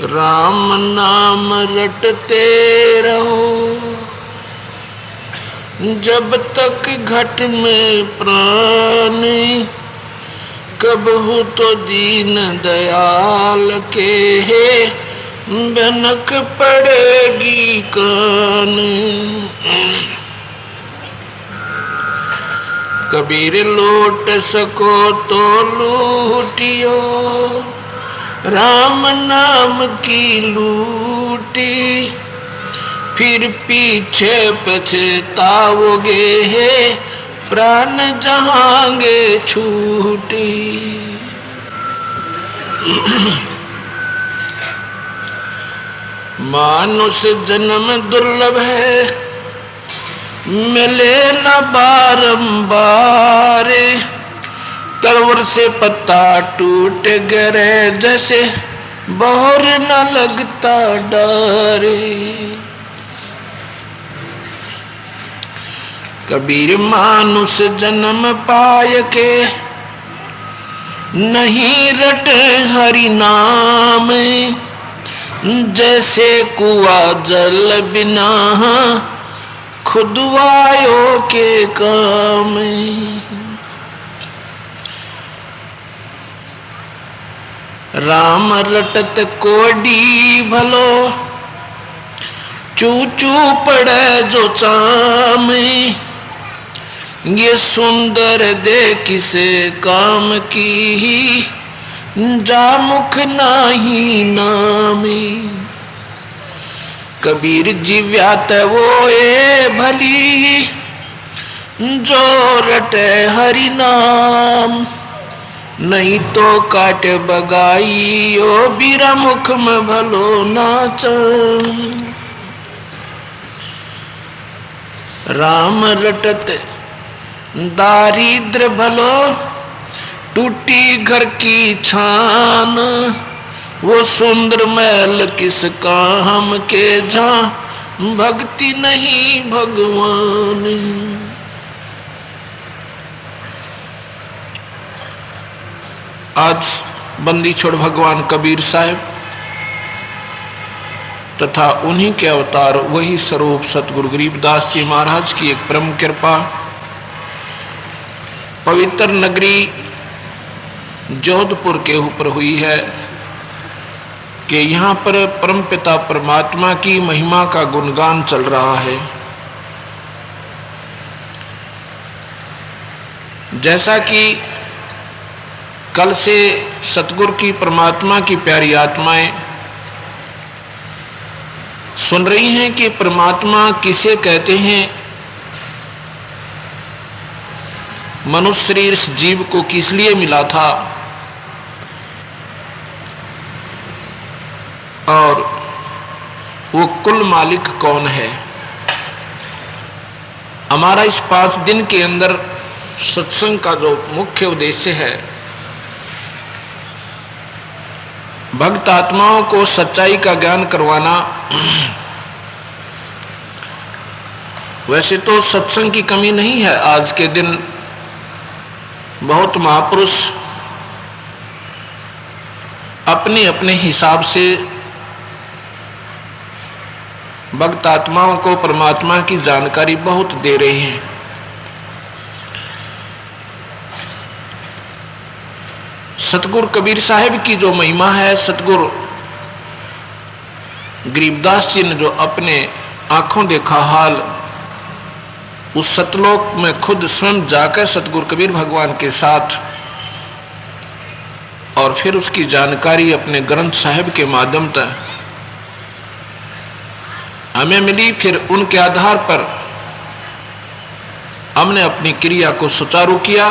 राम नाम रटते रहो जब तक घट में प्राण, कबहू तो दीन दयाल के बनक पड़ेगी कान। कबीर लौट सको तो लूटियो राम नाम की लूटी, फिर पीछे पछताओगे प्राण जहांगे छूटी। मानुष जन्म दुर्लभ है मिले न बारंबार, तलवर से पत्ता टूट गिरे जैसे बोर न लगता डारे। कबीर मानुष जन्म पाय के नहीं रट हरि नाम, जैसे कुआ जल बिना खुदवायो के काम। राम रटत कोडी भलो चू चू पड़े जो चाम, ये सुंदर दे किसे काम की जा मुख नाही नामी। कबीर जीव्यात वो ए भली जो रटे हरि नाम, नहीं तो काट बगाई ओ बीरा मुख में भलो नाच। राम रटत दारिद्र भलो टूटी घर की छान, वो सुंदर महल किस काम के जहाँ भक्ति नहीं भगवान। आज बंदी छोड़ भगवान कबीर साहब तथा उन्हीं के अवतार वही स्वरूप सतगुरु गरीबदास जी महाराज की एक परम कृपा पवित्र नगरी जोधपुर के ऊपर हुई है कि यहाँ पर परमपिता परमात्मा की महिमा का गुणगान चल रहा है। जैसा कि कल से सतगुरु की परमात्मा की प्यारी आत्माएं सुन रही हैं कि परमात्मा किसे कहते हैं, मनुष्य शरीर इस जीव को किस लिए मिला था और वो कुल मालिक कौन है। हमारा इस 5 दिन के अंदर सत्संग का जो मुख्य उद्देश्य है, भक्त आत्माओं को सच्चाई का ज्ञान करवाना। वैसे तो सत्संग की कमी नहीं है, आज के दिन बहुत महापुरुष अपने अपने हिसाब से भक्त आत्माओं को परमात्मा की जानकारी बहुत दे रहे हैं। सतगुरु कबीर साहब की जो महिमा है, सतगुरु गरीबदास जी ने जो अपने आंखों देखा हाल, उस सतलोक में खुद स्वयं जाकर सतगुरु कबीर भगवान के साथ और फिर उसकी जानकारी अपने ग्रंथ साहिब के माध्यम तक हमें मिली। फिर उनके आधार पर हमने अपनी क्रिया को सुचारू किया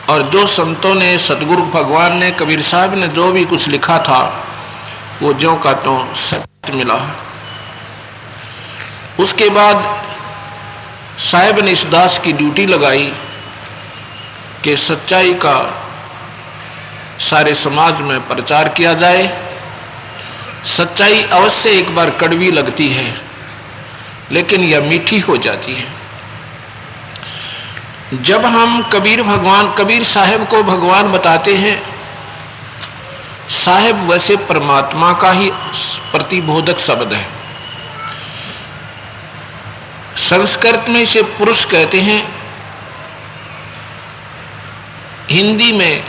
और जो संतों ने, सतगुरु भगवान ने, कबीर साहब ने जो भी कुछ लिखा था वो ज्यों का त्यों सत्य मिला। उसके बाद साहब ने इस दास की ड्यूटी लगाई कि सच्चाई का सारे समाज में प्रचार किया जाए। सच्चाई अवश्य एक बार कड़वी लगती है, लेकिन यह मीठी हो जाती है। जब हम कबीर साहब को भगवान बताते हैं साहेब वैसे परमात्मा का ही प्रतिबोधक शब्द है। संस्कृत में इसे पुरुष कहते हैं, हिंदी में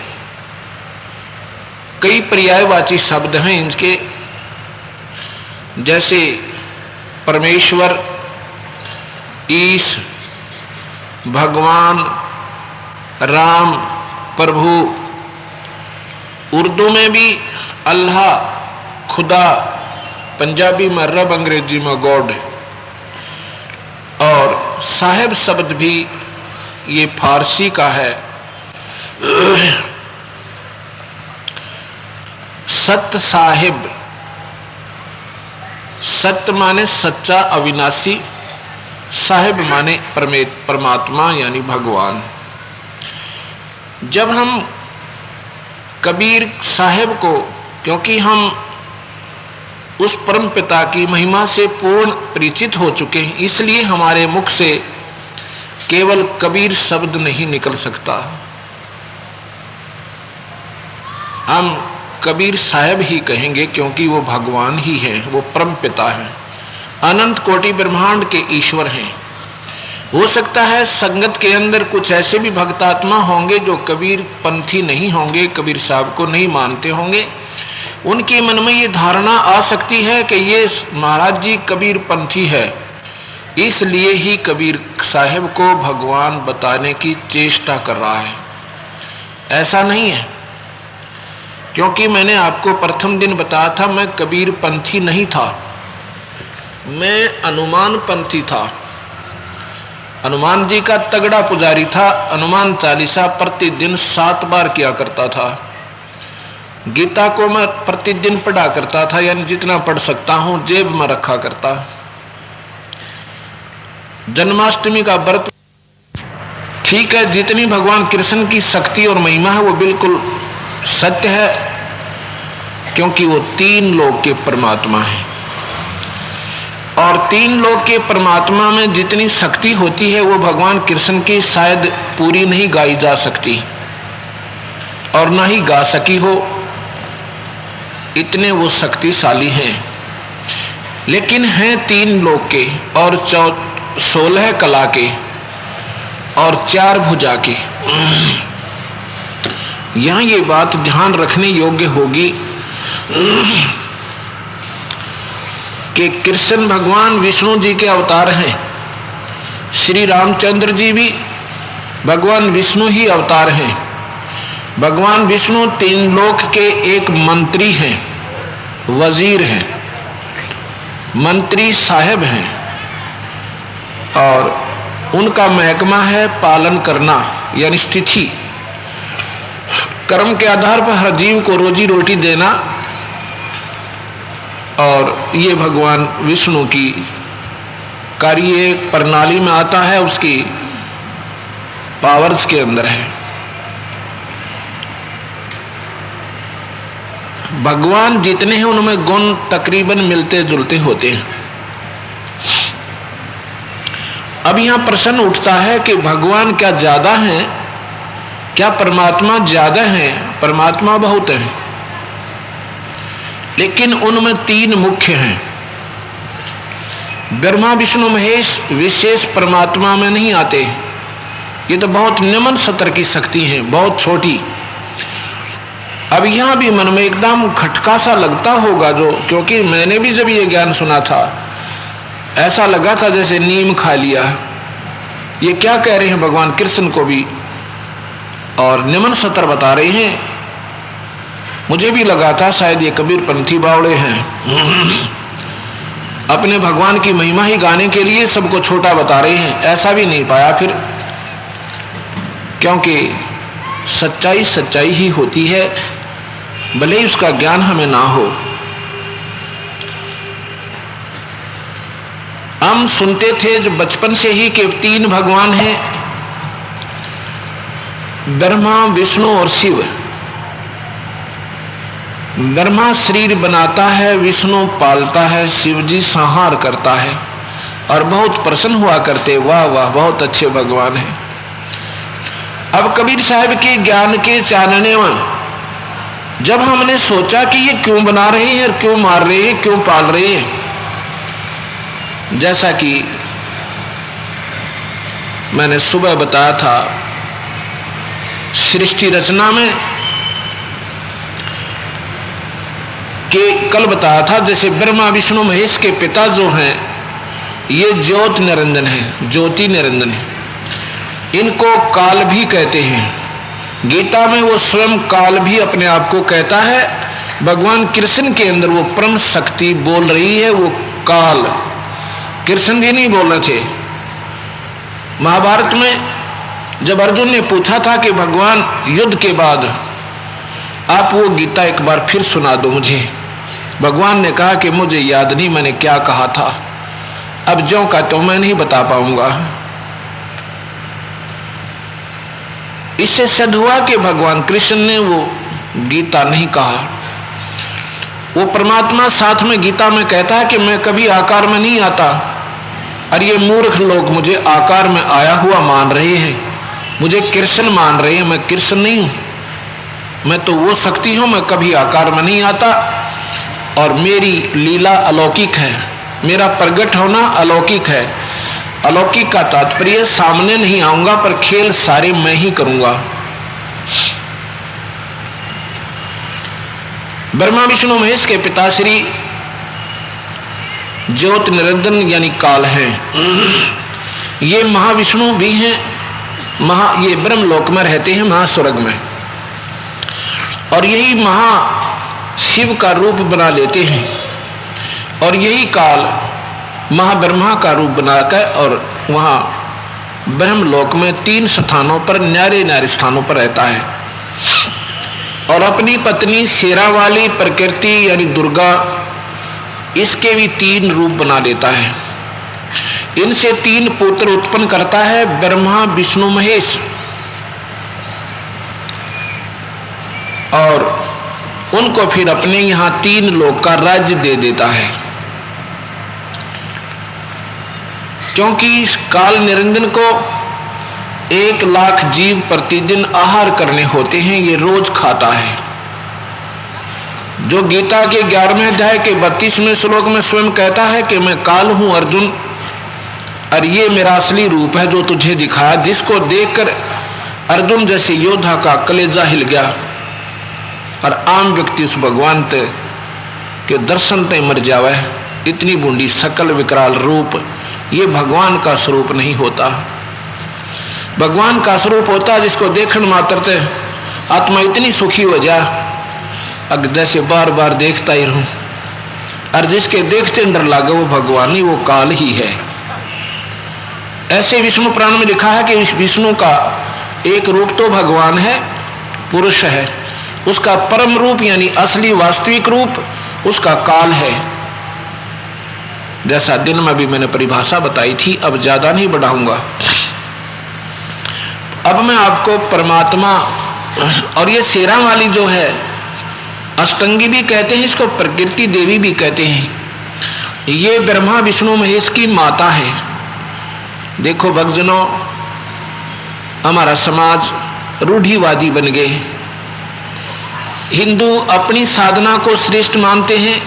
कई पर्यायवाची शब्द हैं इनके, जैसे परमेश्वर, ईश, भगवान, राम, प्रभु। उर्दू में भी अल्लाह, खुदा, पंजाबी में रब, अंग्रेजी में गॉड। और साहेब शब्द भी ये फारसी का है। सत्य साहिब, सत्य माने सच्चा अविनाशी, साहिब माने परमात्मा यानी भगवान। जब हम कबीर साहिब को, क्योंकि हम उस परम पिता की महिमा से पूर्ण परिचित हो चुके हैं, इसलिए हमारे मुख से केवल कबीर शब्द नहीं निकल सकता। हम कबीर साहिब ही कहेंगे, क्योंकि वो भगवान ही है, वो परम पिता है, अनंत कोटि ब्रह्मांड के ईश्वर हैं। हो सकता है संगत के अंदर कुछ ऐसे भी भक्तात्मा होंगे जो कबीर पंथी नहीं होंगे, कबीर साहब को नहीं मानते होंगे। उनके मन में ये धारणा आ सकती है कि ये महाराज जी कबीर पंथी है, इसलिए ही कबीर साहिब को भगवान बताने की चेष्टा कर रहा है। ऐसा नहीं है, क्योंकि मैंने आपको प्रथम दिन बताया था मैं कबीर पंथी नहीं था, मैं अनुमान पंथी था। हनुमान जी का तगड़ा पुजारी था। हनुमान चालीसा प्रतिदिन 7 बार किया करता था। गीता को मैं प्रतिदिन पढ़ा करता था, यानी जितना पढ़ सकता हूं जेब में रखा करता। जन्माष्टमी का व्रत, ठीक है, जितनी भगवान कृष्ण की शक्ति और महिमा है वो बिल्कुल सत्य है, क्योंकि वो 3 लोक के परमात्मा है। और 3 लोक के परमात्मा में जितनी शक्ति होती है वो भगवान कृष्ण की शायद पूरी नहीं गाई जा सकती, और ना ही गा सकी हो, इतने वो शक्तिशाली हैं। लेकिन हैं 3 लोक के और 16 कला के और 4 भुजा के। यहाँ ये बात ध्यान रखने योग्य होगी कि कृष्ण भगवान विष्णु जी के अवतार हैं। श्री रामचंद्र जी भी भगवान विष्णु ही अवतार हैं। भगवान विष्णु 3 लोक के एक मंत्री हैं, वजीर हैं, मंत्री साहेब हैं, और उनका महकमा है पालन करना, यानी स्थिति, कर्म के आधार पर हर जीव को रोजी रोटी देना। और ये भगवान विष्णु की कार्य प्रणाली में आता है, उसकी पावर्स के अंदर है। भगवान जितने हैं उनमें गुण तकरीबन मिलते जुलते होते हैं। अब यहां प्रश्न उठता है कि भगवान क्या ज्यादा हैं, क्या परमात्मा ज्यादा है? परमात्मा बहुत है, लेकिन उनमें 3 मुख्य हैं। ब्रह्मा विष्णु महेश विशेष परमात्मा में नहीं आते, ये तो बहुत निम्न स्तर की शक्ति है, बहुत छोटी। अब यहां भी मन में एकदम खटका सा लगता होगा, जो क्योंकि मैंने भी जब ये ज्ञान सुना था ऐसा लगा था जैसे नीम खा लिया। ये क्या कह रहे हैं भगवान कृष्ण को भी, और निम्न स्तर बता रहे हैं। मुझे भी लगा था शायद ये कबीर पंथी बावड़े हैं, अपने भगवान की महिमा ही गाने के लिए सबको छोटा बता रहे हैं। ऐसा भी नहीं पाया फिर, क्योंकि सच्चाई सच्चाई ही होती है, भले ही उसका ज्ञान हमें ना हो। हम सुनते थे जो बचपन से ही कि 3 भगवान हैं, ब्रह्मा विष्णु और शिव। ब्रह्मा शरीर बनाता है, विष्णु पालता है, शिव जी संहार करता है, और बहुत प्रसन्न हुआ करते, वाह वाह बहुत अच्छे भगवान हैं। अब कबीर साहब के ज्ञान के चानने में जब हमने सोचा कि ये क्यों बना रहे हैं और क्यों मार रहे हैं, क्यों पाल रहे हैं, जैसा कि मैंने सुबह बताया था सृष्टि रचना में, कि कल बताया था, जैसे ब्रह्मा विष्णु महेश के पिता जो हैं ये ज्योति निरंजन है, ज्योति निरंजन है। इनको काल भी कहते हैं। गीता में वो स्वयं काल भी अपने आप को कहता है। भगवान कृष्ण के अंदर वो परम शक्ति बोल रही है, वो काल। कृष्ण जी नहीं बोल रहे थे। महाभारत में जब अर्जुन ने पूछा था कि भगवान युद्ध के बाद आप वो गीता एक बार फिर सुना दो मुझे, भगवान ने कहा कि मुझे याद नहीं मैंने क्या कहा था, अब ज्यों का तो मैं नहीं बता पाऊंगा। इससे सिद्ध हुआ कि भगवान कृष्ण ने वो गीता नहीं कहा। वो परमात्मा साथ में गीता में कहता है कि मैं कभी आकार में नहीं आता, और ये मूर्ख लोग मुझे आकार में आया हुआ मान रहे हैं, मुझे कृष्ण मान रहे हैं। मैं कृष्ण नहीं हूं, मैं तो वो शक्ति हूं, मैं कभी आकार में नहीं आता और मेरी लीला अलौकिक है, मेरा प्रगट होना अलौकिक है। अलौकिक का तात्पर्य सामने नहीं आऊंगा पर खेल सारे मैं ही करूंगा। ब्रह्मा विष्णु महेश के पिताश्री ज्योति निरंजन यानी काल हैं। ये महाविष्णु भी हैं, ये ब्रह्मलोक में रहते हैं, महास्वर्ग में, और यही महाशिव का रूप बना लेते हैं। और यही काल महाब्रह्मा का रूप बनाकर और वहाँ ब्रह्मलोक में 3 स्थानों पर, न्यारे न्यारे स्थानों पर रहता है, और अपनी पत्नी शेरा वाली प्रकृति यानी दुर्गा, इसके भी 3 रूप बना लेता है। इनसे 3 पुत्र उत्पन्न करता है, ब्रह्मा विष्णु महेश, और उनको फिर अपने यहाँ 3 लोक का राज्य दे देता है। क्योंकि इस काल निरंजन को 1 लाख जीव प्रतिदिन आहार करने होते हैं, ये रोज खाता है। जो गीता के 11वें अध्याय के 32वें श्लोक में स्वयं कहता है कि मैं काल हूं अर्जुन, और ये मेरा असली रूप है जो तुझे दिखाया, जिसको देखकर अर्जुन जैसे योद्धा का कलेजा हिल गया, और आम व्यक्ति उस भगवान के दर्शन ते मर जावे। इतनी बूंदी सकल विकराल रूप, ये भगवान का स्वरूप नहीं होता। भगवान का स्वरूप होता जिसको देखने मात्र से आत्मा इतनी सुखी हो जा, अगर जैसे बार बार देखता ही रहूं, और जिसके देखते डर लागे वो भगवान ही, वो काल ही है। ऐसे विष्णु पुराण में लिखा है कि विष्णु का एक रूप तो भगवान है, पुरुष है, उसका परम रूप यानी असली वास्तविक रूप उसका काल है। जैसा दिन में भी मैंने परिभाषा बताई थी, अब ज्यादा नहीं बढ़ाऊंगा। अब मैं आपको परमात्मा, और ये शेरा वाली जो है अष्टंगी भी कहते हैं, इसको प्रकृति देवी भी कहते हैं, ये ब्रह्मा विष्णु महेश की माता है। देखो भक्तजनों, हमारा समाज रूढ़िवादी बन गए। हिंदू अपनी साधना को श्रेष्ठ मानते हैं,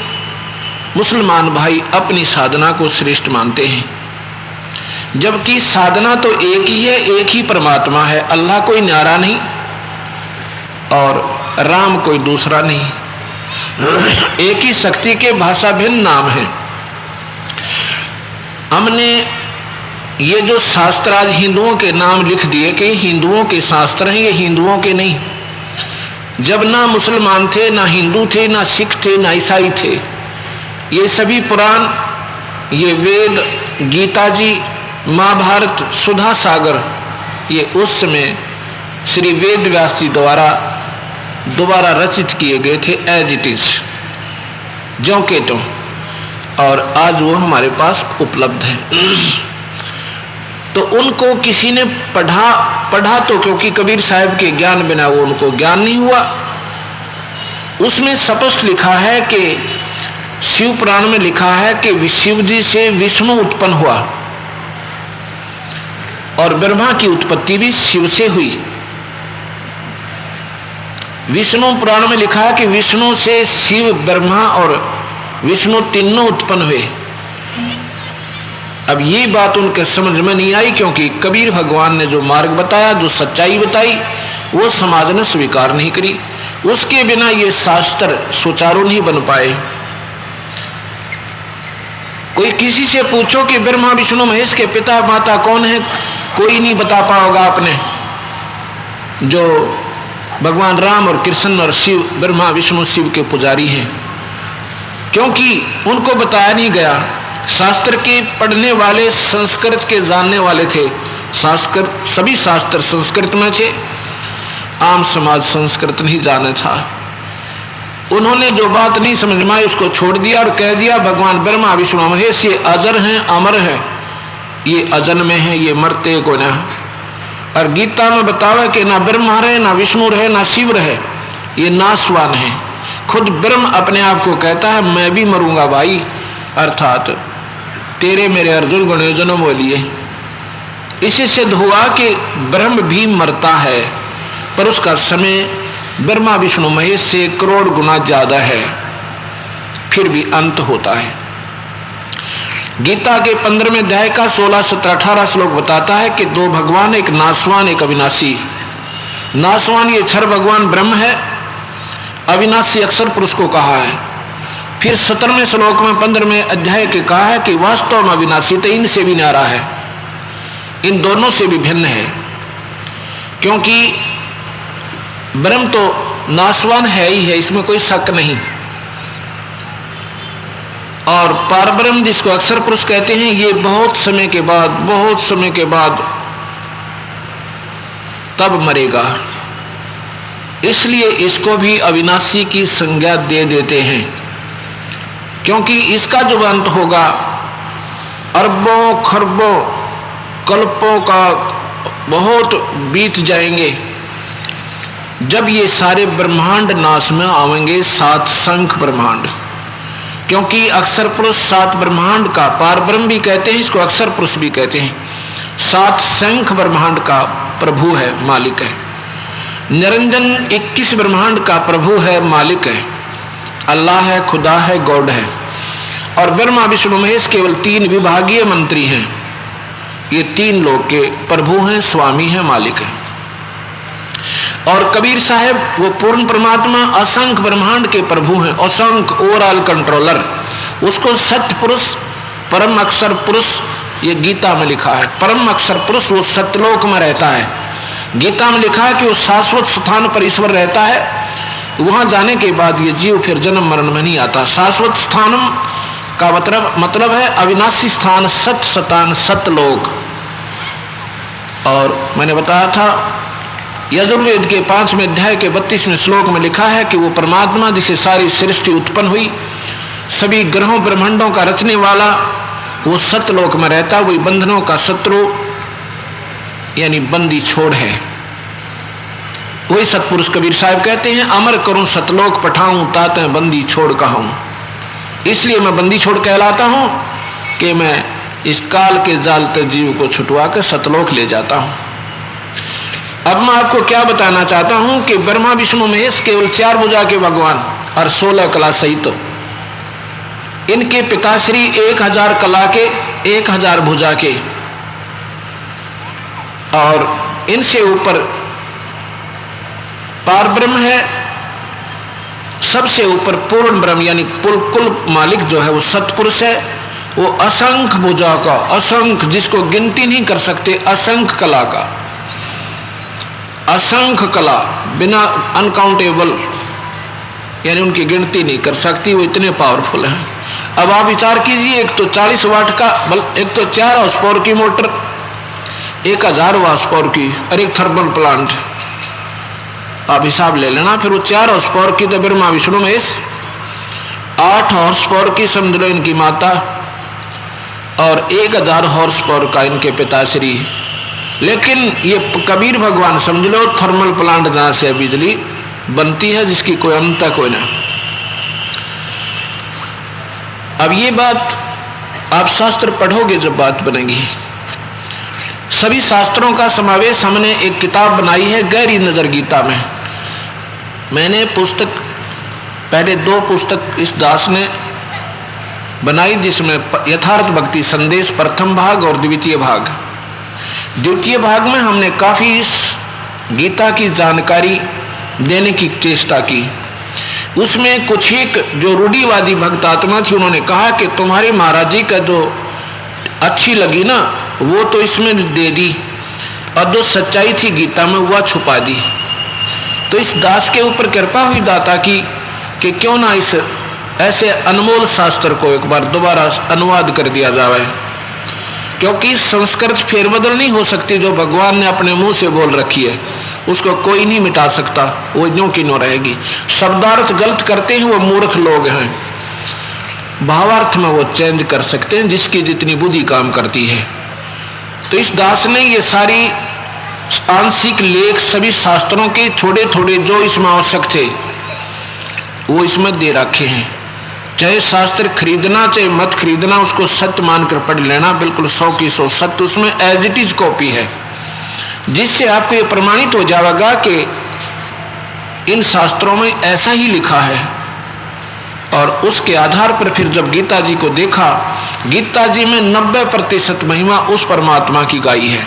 मुसलमान भाई अपनी साधना को श्रेष्ठ मानते हैं, जबकि साधना तो एक ही है, एक ही परमात्मा है। अल्लाह कोई न्यारा नहीं और राम कोई दूसरा नहीं, एक ही शक्ति के भाषा भिन्न नाम है। हमने ये जो शास्त्र आज हिंदुओं के नाम लिख दिए कि हिंदुओं के शास्त्र हैं, ये हिंदुओं के नहीं। जब ना मुसलमान थे, ना हिंदू थे, ना सिख थे, ना ईसाई थे, ये सभी पुराण, ये वेद, गीता जी, महाभारत, सुधा सागर, ये उस समय श्री वेद व्यास जी द्वारा दोबारा रचित किए गए थे, एज इट इज, ज्यों के त्यों, और आज वो हमारे पास उपलब्ध है। तो उनको किसी ने पढ़ा तो क्योंकि कबीर साहब के ज्ञान बिना वो उनको ज्ञान नहीं हुआ। उसमें स्पष्ट लिखा है कि शिव पुराण में लिखा है कि शिव जी से विष्णु उत्पन्न हुआ और ब्रह्मा की उत्पत्ति भी शिव से हुई। विष्णु पुराण में लिखा है कि विष्णु से शिव, ब्रह्मा और विष्णु तीनों उत्पन्न हुए। अब ये बात उनके समझ में नहीं आई, क्योंकि कबीर भगवान ने जो मार्ग बताया, जो सच्चाई बताई, वो समाज ने स्वीकार नहीं करी। उसके बिना ये शास्त्र सुचारू नहीं बन पाए। कोई किसी से पूछो कि ब्रह्मा विष्णु महेश के पिता माता कौन है, कोई नहीं बता पाओगा आपने। जो भगवान राम और कृष्ण और शिव, ब्रह्मा विष्णु शिव के पुजारी हैं, क्योंकि उनको बताया नहीं गया। शास्त्र के पढ़ने वाले, संस्कृत के जानने वाले थे। संस्कृत, सभी शास्त्र संस्कृत में थे, आम समाज संस्कृत नहीं जाना था। उन्होंने जो बात नहीं समझ में आई उसको छोड़ दिया और कह दिया भगवान ब्रह्मा विष्णु महेश ये अजर हैं, अमर हैं, ये अजन्मे हैं, ये मरते को ना। और गीता में बतावा कि ना ब्रह्मा रहे, ना विष्णु रहे, ना शिव रहे, ये नाशवान है। खुद ब्रह्म अपने आप को कहता है मैं भी मरूंगा भाई, अर्थात तेरे मेरे अर्जुन गणे जन्म लिए। इसी सिद्ध हुआ कि ब्रह्म भी मरता है, पर उसका समय ब्रह्मा विष्णु महेश से करोड़ गुना ज्यादा है, फिर भी अंत होता है। गीता के 15वें अध्याय का 16, 17, 18 श्लोक बताता है कि दो भगवान, एक नासवान एक अविनाशी। नासवान ये क्षर भगवान ब्रह्म है, अविनाशी अक्षर पुरुष को कहा है। फिर 17वें श्लोक में 15वें अध्याय के कहा है कि वास्तव में अविनाशी तो इनसे भी न्यारा है, इन दोनों से भी भिन्न है, क्योंकि ब्रह्म तो नासवान है ही है, इसमें कोई शक नहीं। और पारब्रह्म जिसको अक्षर पुरुष कहते हैं, ये बहुत समय के बाद तब मरेगा, इसलिए इसको भी अविनाशी की संज्ञा दे देते हैं, क्योंकि इसका जो अंत होगा अरबों खरबों कल्पों का बहुत बीत जाएंगे, जब ये सारे ब्रह्मांड नाश में आवेंगे, 7 शंख ब्रह्मांड। क्योंकि अक्षर पुरुष 7 ब्रह्मांड का, पारब्रह्म भी कहते हैं इसको, अक्षर पुरुष भी कहते हैं, 7 शंख ब्रह्मांड का प्रभु है, मालिक है। निरंजन 21 ब्रह्मांड का प्रभु है, मालिक है, अल्लाह है, खुदा है, गॉड है। और ब्रह्मा विष्णु महेश केवल 3 विभागीय मंत्री हैं, ये 3 लोग के प्रभु हैं, स्वामी हैं, मालिक हैं। और कबीर साहब वो पूर्ण परमात्मा असंख्य ब्रह्मांड के प्रभु हैं, असंख्य ओवरऑल कंट्रोलर। उसको सत्य पुरुष, परम अक्षर पुरुष, ये गीता में लिखा है। परम अक्षर पुरुष वो सत्यलोक में रहता है। गीता में लिखा है कि वो शाश्वत स्थान पर ईश्वर रहता है, वहां जाने के बाद ये जीव फिर जन्म मरण में नहीं आता। शाश्वत स्थान का मतलब है अविनाशी स्थान, सत्य स्थान, सत्यलोक। और मैंने बताया था यजुर्वेद के 5वें अध्याय के 32वें श्लोक में लिखा है कि वो परमात्मा जिसे सारी सृष्टि उत्पन्न हुई, सभी ग्रहों ब्रह्मांडों का रचने वाला, वो सत्यलोक में रहता, वही बंधनों का शत्रु यानी बंदी छोड़ है। वही सतपुरुष कबीर साहब कहते हैं अमर करूं सतलोक पठाऊं, ताते बंदी छोड़ कहूं। इसलिए मैं बंदी छोड़ कहलाता हूं कि मैं इस काल के जाल तक जीव को छुटवा कर सतलोक ले जाता हूं। अब मैं आपको क्या बताना चाहता हूं कि ब्रह्मा विष्णु महेश केवल 4 भुजा के भगवान और 16 कला सहित, इनके पिताश्री 1000 कला के, 1000 भुजा के, और इनसे ऊपर पार ब्रह्म है, सबसे ऊपर पूर्ण ब्रह्म यानी कुल मालिक जो है वो सतपुरुष है। वो असंख्य भुजा का, असंख्य जिसको गिनती नहीं कर सकते, असंख्य कला का, असंख्य कला बिना अनकाउंटेबल यानी उनकी गिनती नहीं कर सकती, वो इतने पावरफुल हैं। अब आप विचार कीजिए, एक तो 40 वाट का, एक तो 4 हाउस पावर की मोटर, 1000 हाउस पावर की, और एक थर्मल प्लांट। आप हिसाब ले लेना। फिर वो 4 हाउस पावर की तो ब्रह्मा विष्णु महेश, 8 हॉर्स पावर की समझ लो इनकी माता, और 1000 हॉर्स पावर का इनके पिताश्री। लेकिन ये कबीर भगवान समझ लो थर्मल प्लांट जहां से बिजली बनती है, जिसकी कोई अंत कोई ना। अब ये बात आप शास्त्र पढ़ोगे जब बात बनेगी। सभी शास्त्रों का समावेश हमने एक किताब बनाई है गहरी नजर गीता में। मैंने पुस्तक पहले 2 पुस्तक इस दास ने बनाई, जिसमें यथार्थ भक्ति संदेश प्रथम भाग और द्वितीय भाग। द्वितीय भाग में हमने काफ़ी इस गीता की जानकारी देने की चेष्टा की। उसमें कुछ एक जो रूढ़िवादी भक्त आत्मा थी, उन्होंने कहा कि तुम्हारे महाराज जी का जो अच्छी लगी ना वो तो इसमें दे दी, और जो सच्चाई थी गीता में वह छुपा दी। तो इस दास के ऊपर कृपा हुई दाता की कि क्यों ना इस ऐसे अनमोल शास्त्र को एक बार दोबारा अनुवाद कर दिया जाए, क्योंकि संस्कृत फेरबदल नहीं हो सकती। जो भगवान ने अपने मुंह से बोल रखी है उसको कोई नहीं मिटा सकता, वो यूं की नो रहेगी। शब्दार्थ गलत करते हैं वो मूर्ख लोग हैं, भावार्थ में वो चेंज कर सकते हैं जिसकी जितनी बुद्धि काम करती है। तो इस दास ने ये सारी आंशिक लेख सभी शास्त्रों के थोड़े थोड़े जो इसमें आवश्यक थे वो इसमें दे रखे हैं। चाहे शास्त्र खरीदना चाहे मत खरीदना, उसको सत्य मानकर पढ़ लेना, बिल्कुल 100 की 100 सत्य उसमें एज इट इज कॉपी है, जिससे आपको ये प्रमाणित हो जाएगा कि इन शास्त्रों में ऐसा ही लिखा है। और उसके आधार पर फिर जब गीता जी को देखा, गीता जी में 90% महिमा उस परमात्मा की गाई है।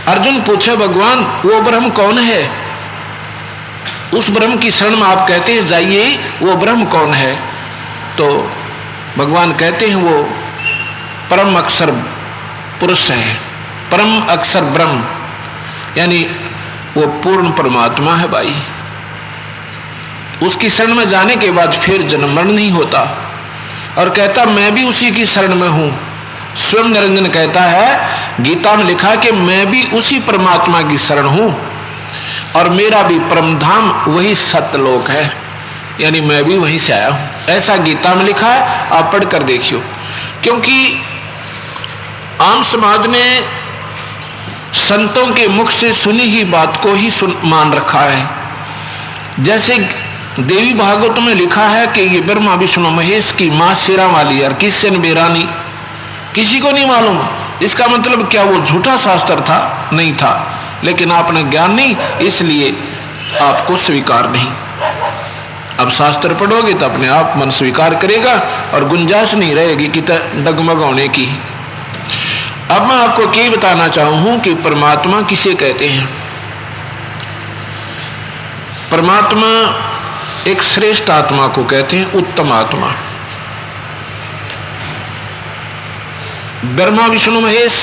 अर्जुन पूछे भगवान वो ब्रह्म कौन है? उस ब्रह्म की शरण में आप कहते हैं जाइए, वो ब्रह्म कौन है? तो भगवान कहते हैं वो परम अक्षर पुरुष है, परम अक्षर ब्रह्म, यानी वो पूर्ण परमात्मा है भाई। उसकी शरण में जाने के बाद फिर जन्म मरण नहीं होता। और कहता मैं भी उसी की शरण में हूं। स्वयं निरंजन कहता है, गीता में लिखा कि मैं भी उसी परमात्मा की शरण हूं और मेरा भी परम धाम वही सत्यलोक है, यानी मैं भी वहीं से आया हूं। ऐसा गीता में लिखा है, आप पढ़कर देखियो। क्योंकि आम समाज ने संतों के मुख से सुनी ही बात को ही मान रखा है। जैसे देवी भागवत में लिखा है कि ये ब्रह्मा विष्णु महेश की मां शेरा वाली और किशन बेरानी, किसी को नहीं मालूम। इसका मतलब क्या वो झूठा शास्त्र था? नहीं था, लेकिन आपने ज्ञान नहीं, इसलिए आपको स्वीकार नहीं। अब शास्त्र पढ़ोगे तो अपने आप मन स्वीकार करेगा और गुंजाइश नहीं रहेगी कि डगमग होने की। अब मैं आपको क्या बताना चाहूं कि परमात्मा किसे कहते हैं। परमात्मा एक श्रेष्ठ आत्मा को कहते हैं, उत्तम आत्मा। ब्रह्मा विष्णु महेश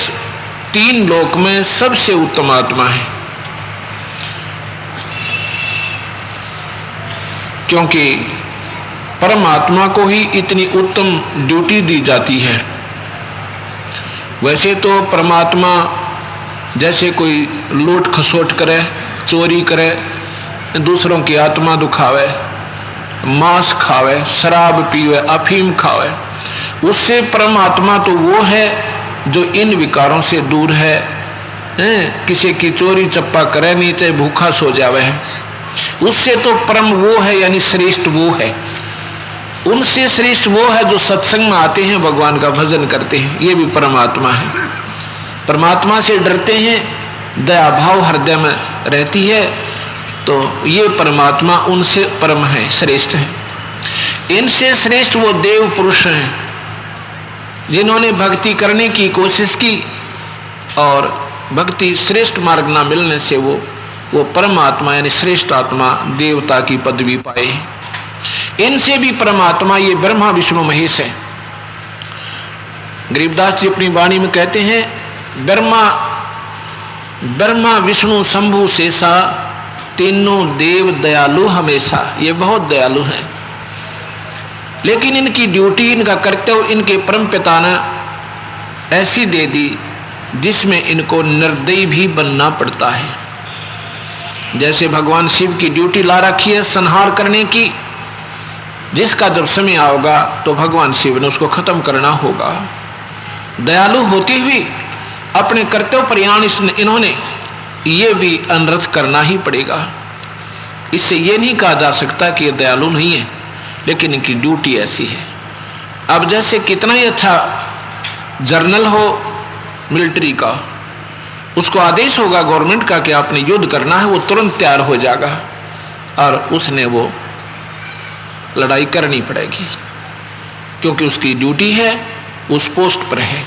3 लोक में सबसे उत्तम आत्मा है, क्योंकि परमात्मा को ही इतनी उत्तम ड्यूटी दी जाती है। वैसे तो परमात्मा जैसे कोई लूट खसोट करे, चोरी करे, दूसरों की आत्मा दुखावे, मांस खावे, शराब पीवे, अफीम खावे, उससे परमात्मा तो वो है जो इन विकारों से दूर है। किसी की चोरी चप्पा करे नहीं, चाहे भूखा सो जावे है, उससे तो परम वो है, यानी श्रेष्ठ वो है। उनसे श्रेष्ठ वो है जो सत्संग में आते हैं, भगवान का भजन करते हैं, ये भी परमात्मा है। परमात्मा से डरते हैं, दया भाव हृदय में रहती है, तो ये परमात्मा उनसे परम है, श्रेष्ठ है। इनसे श्रेष्ठ वो देव पुरुष हैं जिन्होंने भक्ति करने की कोशिश की और भक्ति श्रेष्ठ मार्ग ना मिलने से वो परमात्मा यानी श्रेष्ठ आत्मा देवता की पदवी पाए। इनसे भी परमात्मा ये ब्रह्मा विष्णु महेश है। गरीबदास जी अपनी वाणी में कहते हैं, ब्रह्मा विष्णु शंभु शेषा, तीनों देव दयालु हमेशा। ये बहुत दयालु हैं, लेकिन इनकी ड्यूटी, इनका कर्तव्य इनके परम पिता ने ऐसी दे दी जिसमें इनको निर्दयी भी बनना पड़ता है। जैसे भगवान शिव की ड्यूटी ला रखी है संहार करने की, जिसका जब समय आओगा तो भगवान शिव ने उसको खत्म करना होगा। दयालु होते हुए अपने कर्तव्य प्रयाण इन्होंने ये भी अनर्थ करना ही पड़ेगा। इससे ये नहीं कहा जा सकता कि ये दयालु नहीं है, लेकिन इनकी ड्यूटी ऐसी है। अब जैसे कितना ही अच्छा जर्नल हो मिलिट्री का, उसको आदेश होगा गवर्नमेंट का कि आपने युद्ध करना है, वो तुरंत तैयार हो जाएगा। और उसने वो लड़ाई करनी पड़ेगी, क्योंकि उसकी ड्यूटी है, उस पोस्ट पर है।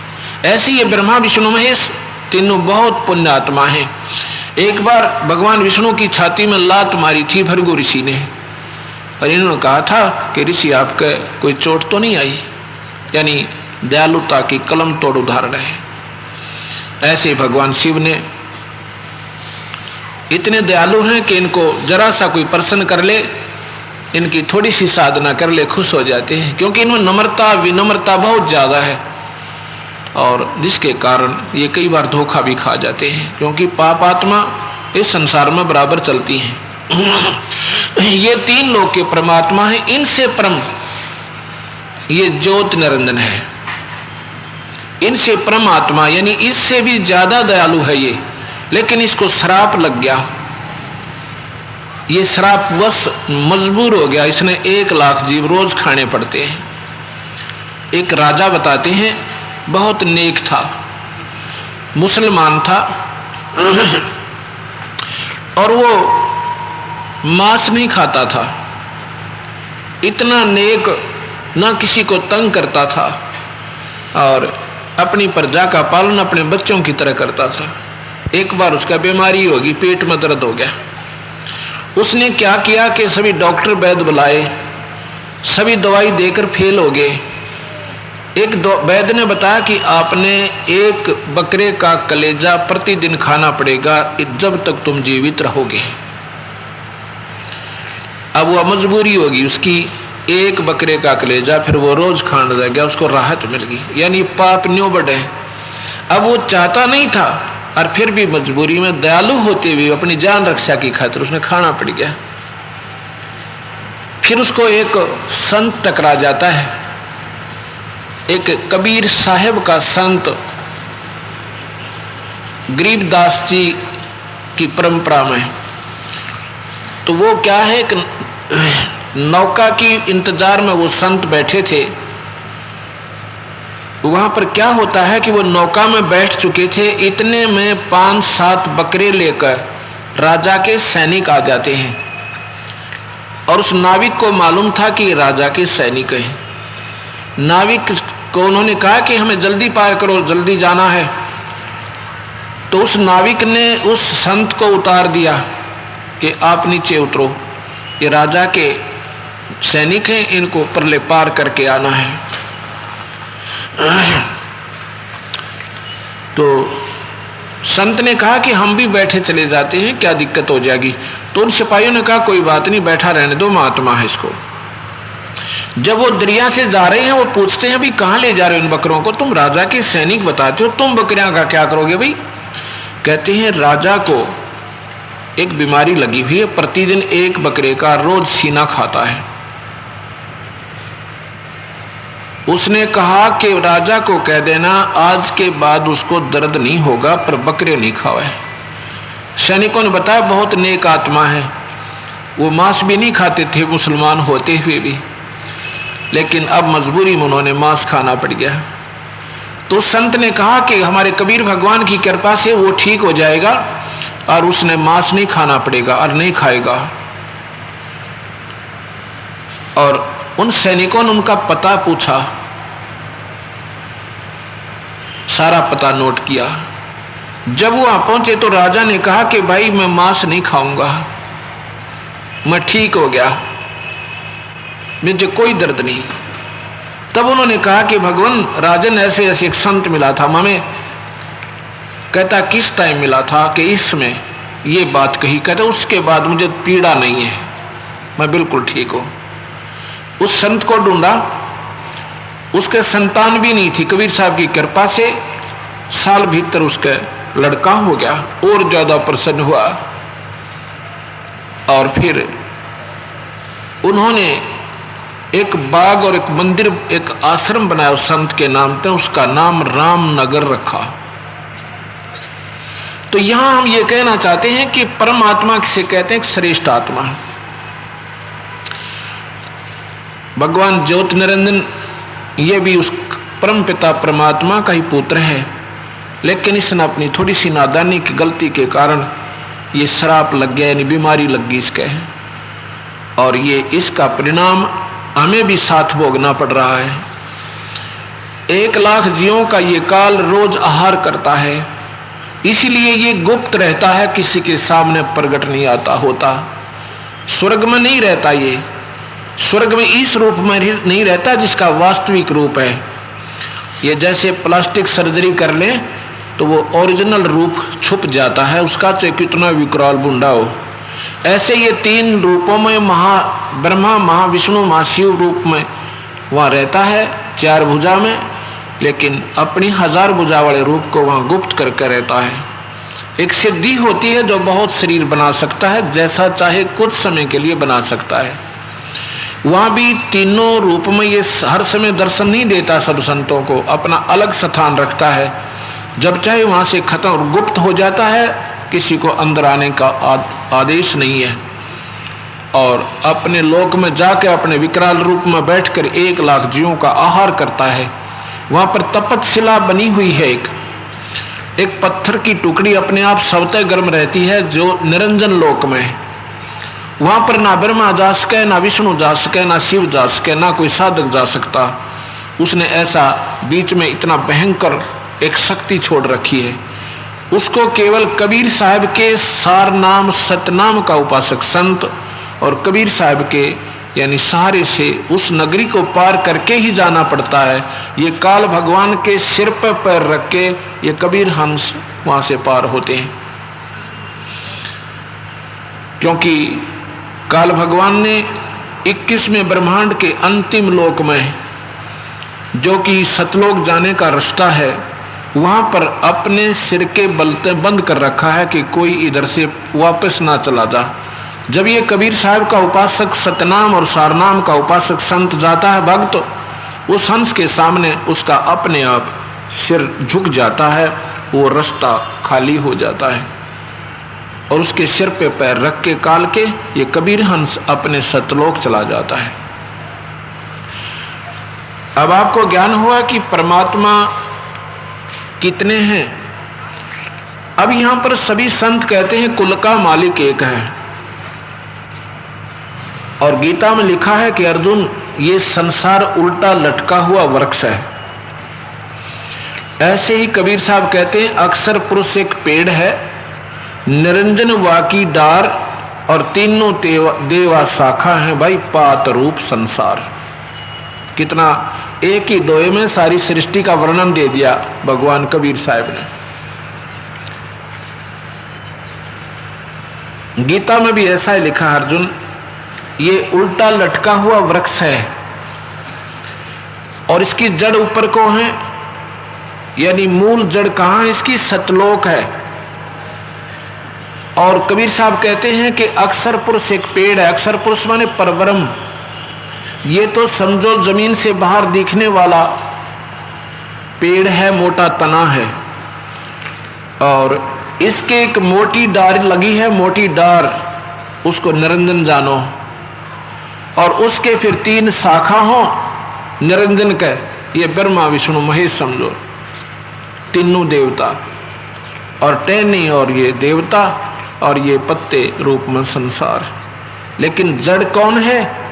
ऐसे ये ब्रह्मा विष्णु महेश तीनों बहुत पुण्य आत्मा हैं। एक बार भगवान विष्णु की छाती में लात मारी थी भृगु ऋषि ने, और इन्होंने कहा था कि ऋषि आपके कोई चोट तो नहीं आई, यानी दयालुता की कलम तोड़ उदाहरण है। ऐसे भगवान शिव ने इतने दयालु हैं कि इनको जरा सा कोई प्रसन्न कर ले, इनकी थोड़ी सी साधना कर ले, खुश हो जाते हैं, क्योंकि इनमें नम्रता विनम्रता बहुत ज़्यादा है, और जिसके कारण ये कई बार धोखा भी खा जाते हैं, क्योंकि पाप आत्मा इस संसार में बराबर चलती हैं। ये तीन लोक के परमात्मा हैं, इनसे परम ये ज्योत निरंजन है, इनसे परम आत्मा यानी इससे भी ज्यादा दयालु है ये, लेकिन इसको श्राप लग गया, ये श्राप वश मजबूर हो गया, इसने 1 लाख जीव रोज खाने पड़ते हैं। एक राजा बताते हैं बहुत नेक था, मुसलमान था, और वो मांस नहीं खाता था, इतना नेक, ना किसी को तंग करता था, और अपनी प्रजा का पालन अपने बच्चों की तरह करता था। एक बार उसका बीमारी होगी, पेट में दर्द हो गया। उसने क्या किया कि सभी डॉक्टर वैद्य बुलाए, सभी दवाई देकर फेल हो गए। एक वैद्य ने बताया कि आपने 1 बकरे का कलेजा प्रतिदिन खाना पड़ेगा जब तक तुम जीवित रहोगे। अब वह मजबूरी होगी उसकी, 1 बकरे का कलेजा फिर वो रोज खाने लग गया, उसको राहत मिल गई, यानी पाप न्यों बढ़े। अब वो चाहता नहीं था, और फिर भी मजबूरी में दयालु होते हुए अपनी जान रक्षा की खातिर उसने खाना पड़ गया। फिर उसको एक संत टकरा जाता है, एक कबीर साहब का संत, गरीबदास जी की परंपरा में। तो वो क्या है कि नौका की इंतजार में वो संत बैठे थे। वहां पर क्या होता है कि वो नौका में बैठ चुके थे, इतने में 5-7 बकरे लेकर राजा के सैनिक आ जाते हैं, और उस नाविक को मालूम था कि राजा के सैनिक हैं। नाविक को उन्होंने कहा कि हमें जल्दी पार करो, जल्दी जाना है। तो उस नाविक ने उस संत को उतार दिया कि आप नीचे उतरो, ये राजा के सैनिक हैं, इनको परले पार करके आना है। तो संत ने कहा कि हम भी बैठे चले जाते हैं, क्या दिक्कत हो जाएगी। तो उन सिपाहियों ने कहा कोई बात नहीं, बैठा रहने दो, महात्मा है इसको। जब वो दरिया से जा रहे हैं, वो पूछते हैं भाई कहाँ ले जा रहे हो इन बकरों को, तुम राजा के सैनिक बताते हो, तुम बकरियां का क्या करोगे भाई। कहते हैं राजा को एक बीमारी लगी हुई है, प्रतिदिन 1 बकरे का रोज सीना खाता है। उसने कहा कि राजा को कह देना आज के बाद उसको दर्द नहीं होगा, पर बकरे नहीं खावे। सैनिकों ने बताया बहुत नेक आत्मा है, वो मांस भी नहीं खाते थे मुसलमान होते हुए भी, लेकिन अब मजबूरी में उन्होंने मांस खाना पड़ गया। तो संत ने कहा कि हमारे कबीर भगवान की कृपा से वो ठीक हो जाएगा और उसने मांस नहीं खाना पड़ेगा और नहीं खाएगा। और उन सैनिकों ने उनका पता पूछा, सारा पता नोट किया। जब वहां पहुंचे तो राजा ने कहा कि भाई मैं मांस नहीं खाऊंगा, मैं ठीक हो गया, मुझे कोई दर्द नहीं। तब उन्होंने कहा कि भगवान राजन ऐसे ऐसे एक संत मिला था हमें। कहता किस टाइम मिला था कि इसमें ये बात कही। कहता उसके बाद मुझे पीड़ा नहीं है, मैं बिल्कुल ठीक हूं। उस संत को ढूंढा, उसके संतान भी नहीं थी, कबीर साहब की कृपा से साल भीतर उसका लड़का हो गया, और ज्यादा प्रसन्न हुआ। और फिर उन्होंने एक बाग और एक मंदिर, एक आश्रम बनाया उस संत के नाम पे, उसका नाम रामनगर रखा। तो यहां हम ये कहना चाहते हैं कि परमात्मा से कहते हैं श्रेष्ठ आत्मा। भगवान ज्योत निरंजन ये भी उस परम पिता परमात्मा का ही पुत्र है, लेकिन इसने अपनी थोड़ी सी नादानी की गलती के कारण ये श्राप लग गया, यानी बीमारी लग गई इसके। और ये इसका परिणाम हमें भी साथ भोगना पड़ रहा है। 1 लाख जीवों का ये काल रोज आहार करता है, इसलिए ये गुप्त रहता है, किसी के सामने प्रकट नहीं आता होता। स्वर्ग में नहीं रहता, ये स्वर्ग में इस रूप में नहीं रहता जिसका वास्तविक रूप है। ये जैसे प्लास्टिक सर्जरी कर लें तो वो ओरिजिनल रूप छुप जाता है उसका, चाहे कितना विकराल बुंडा हो। ऐसे ये 3 रूपों में ब्रह्मा, महाविष्णु, महाशिव रूप में वहाँ रहता है, 4 भुजा में, लेकिन अपनी 1000 भुजा वाले रूप को वहाँ गुप्त करके रहता है। एक सिद्धि होती है जो बहुत शरीर बना सकता है, जैसा चाहे कुछ समय के लिए बना सकता है। वहाँ भी तीनों रूप में ये हर समय दर्शन नहीं देता, सब संतों को अपना अलग स्थान रखता है। जब चाहे वहाँ से खत्म और गुप्त हो जाता है, किसी को अंदर आने का आदेश नहीं है। और अपने लोक में जाकर अपने विकराल रूप में बैठकर 1 लाख जीवों का आहार करता है। वहाँ पर तपतशिला बनी हुई है, एक पत्थर की टुकड़ी अपने आप स्वतः गर्म रहती है, जो निरंजन लोक में है। वहाँ पर ना ब्रह्मा जा सके, ना विष्णु जा सके, ना शिव जा सके, ना कोई साधक जा सकता। उसने ऐसा बीच में इतना भयंकर एक शक्ति छोड़ रखी है। उसको केवल कबीर साहब के सार नाम सतनाम का उपासक संत और कबीर साहब के यानी सहारे से उस नगरी को पार करके ही जाना पड़ता है। ये काल भगवान के सिर पर पैर रख के ये कबीर हंस वहाँ से पार होते हैं, क्योंकि काल भगवान ने 21वें ब्रह्मांड के अंतिम लोक में, जो कि सतलोक जाने का रास्ता है, वहाँ पर अपने सिर के बलते बंद कर रखा है कि कोई इधर से वापस ना चला जा। जब ये कबीर साहब का उपासक सतनाम और सारनाम का उपासक संत जाता है भक्त, उस हंस के सामने उसका अपने आप सिर झुक जाता है, वो रास्ता खाली हो जाता है और उसके सिर पे पैर रख के काल के ये कबीर हंस अपने सतलोक चला जाता है। अब आपको ज्ञान हुआ कि परमात्मा कितने हैं। अब यहां पर सभी संत कहते हैं कुल का मालिक एक है, और गीता में लिखा है कि अर्जुन ये संसार उल्टा लटका हुआ वृक्ष है। ऐसे ही कबीर साहब कहते हैं अक्षर पुरुष एक पेड़ है, निरंजन वाकी डार और तीनों देवा शाखा है, भाई पात रूप संसार। कितना एक ही दोहे में सारी सृष्टि का वर्णन दे दिया भगवान कबीर साहब ने। गीता में भी ऐसा ही लिखा अर्जुन, ये उल्टा लटका हुआ वृक्ष है और इसकी जड़ ऊपर को है, यानी मूल जड़ कहाँ है इसकी? सतलोक है। और कबीर साहब कहते हैं कि अक्षर पुरुष एक पेड़ है। अक्षर पुरुष माने परब्रह्म। ये तो समझो जमीन से बाहर दिखने वाला पेड़ है, मोटा तना है, और इसके एक मोटी डार लगी है, मोटी डार, उसको निरंजन जानो। और उसके फिर 3 शाखा हो निरंजन के, ये ब्रह्मा विष्णु महेश समझो, तीनों देवता, और टहनी और ये देवता, और ये पत्ते रूप में संसार। लेकिन जड़ कौन है,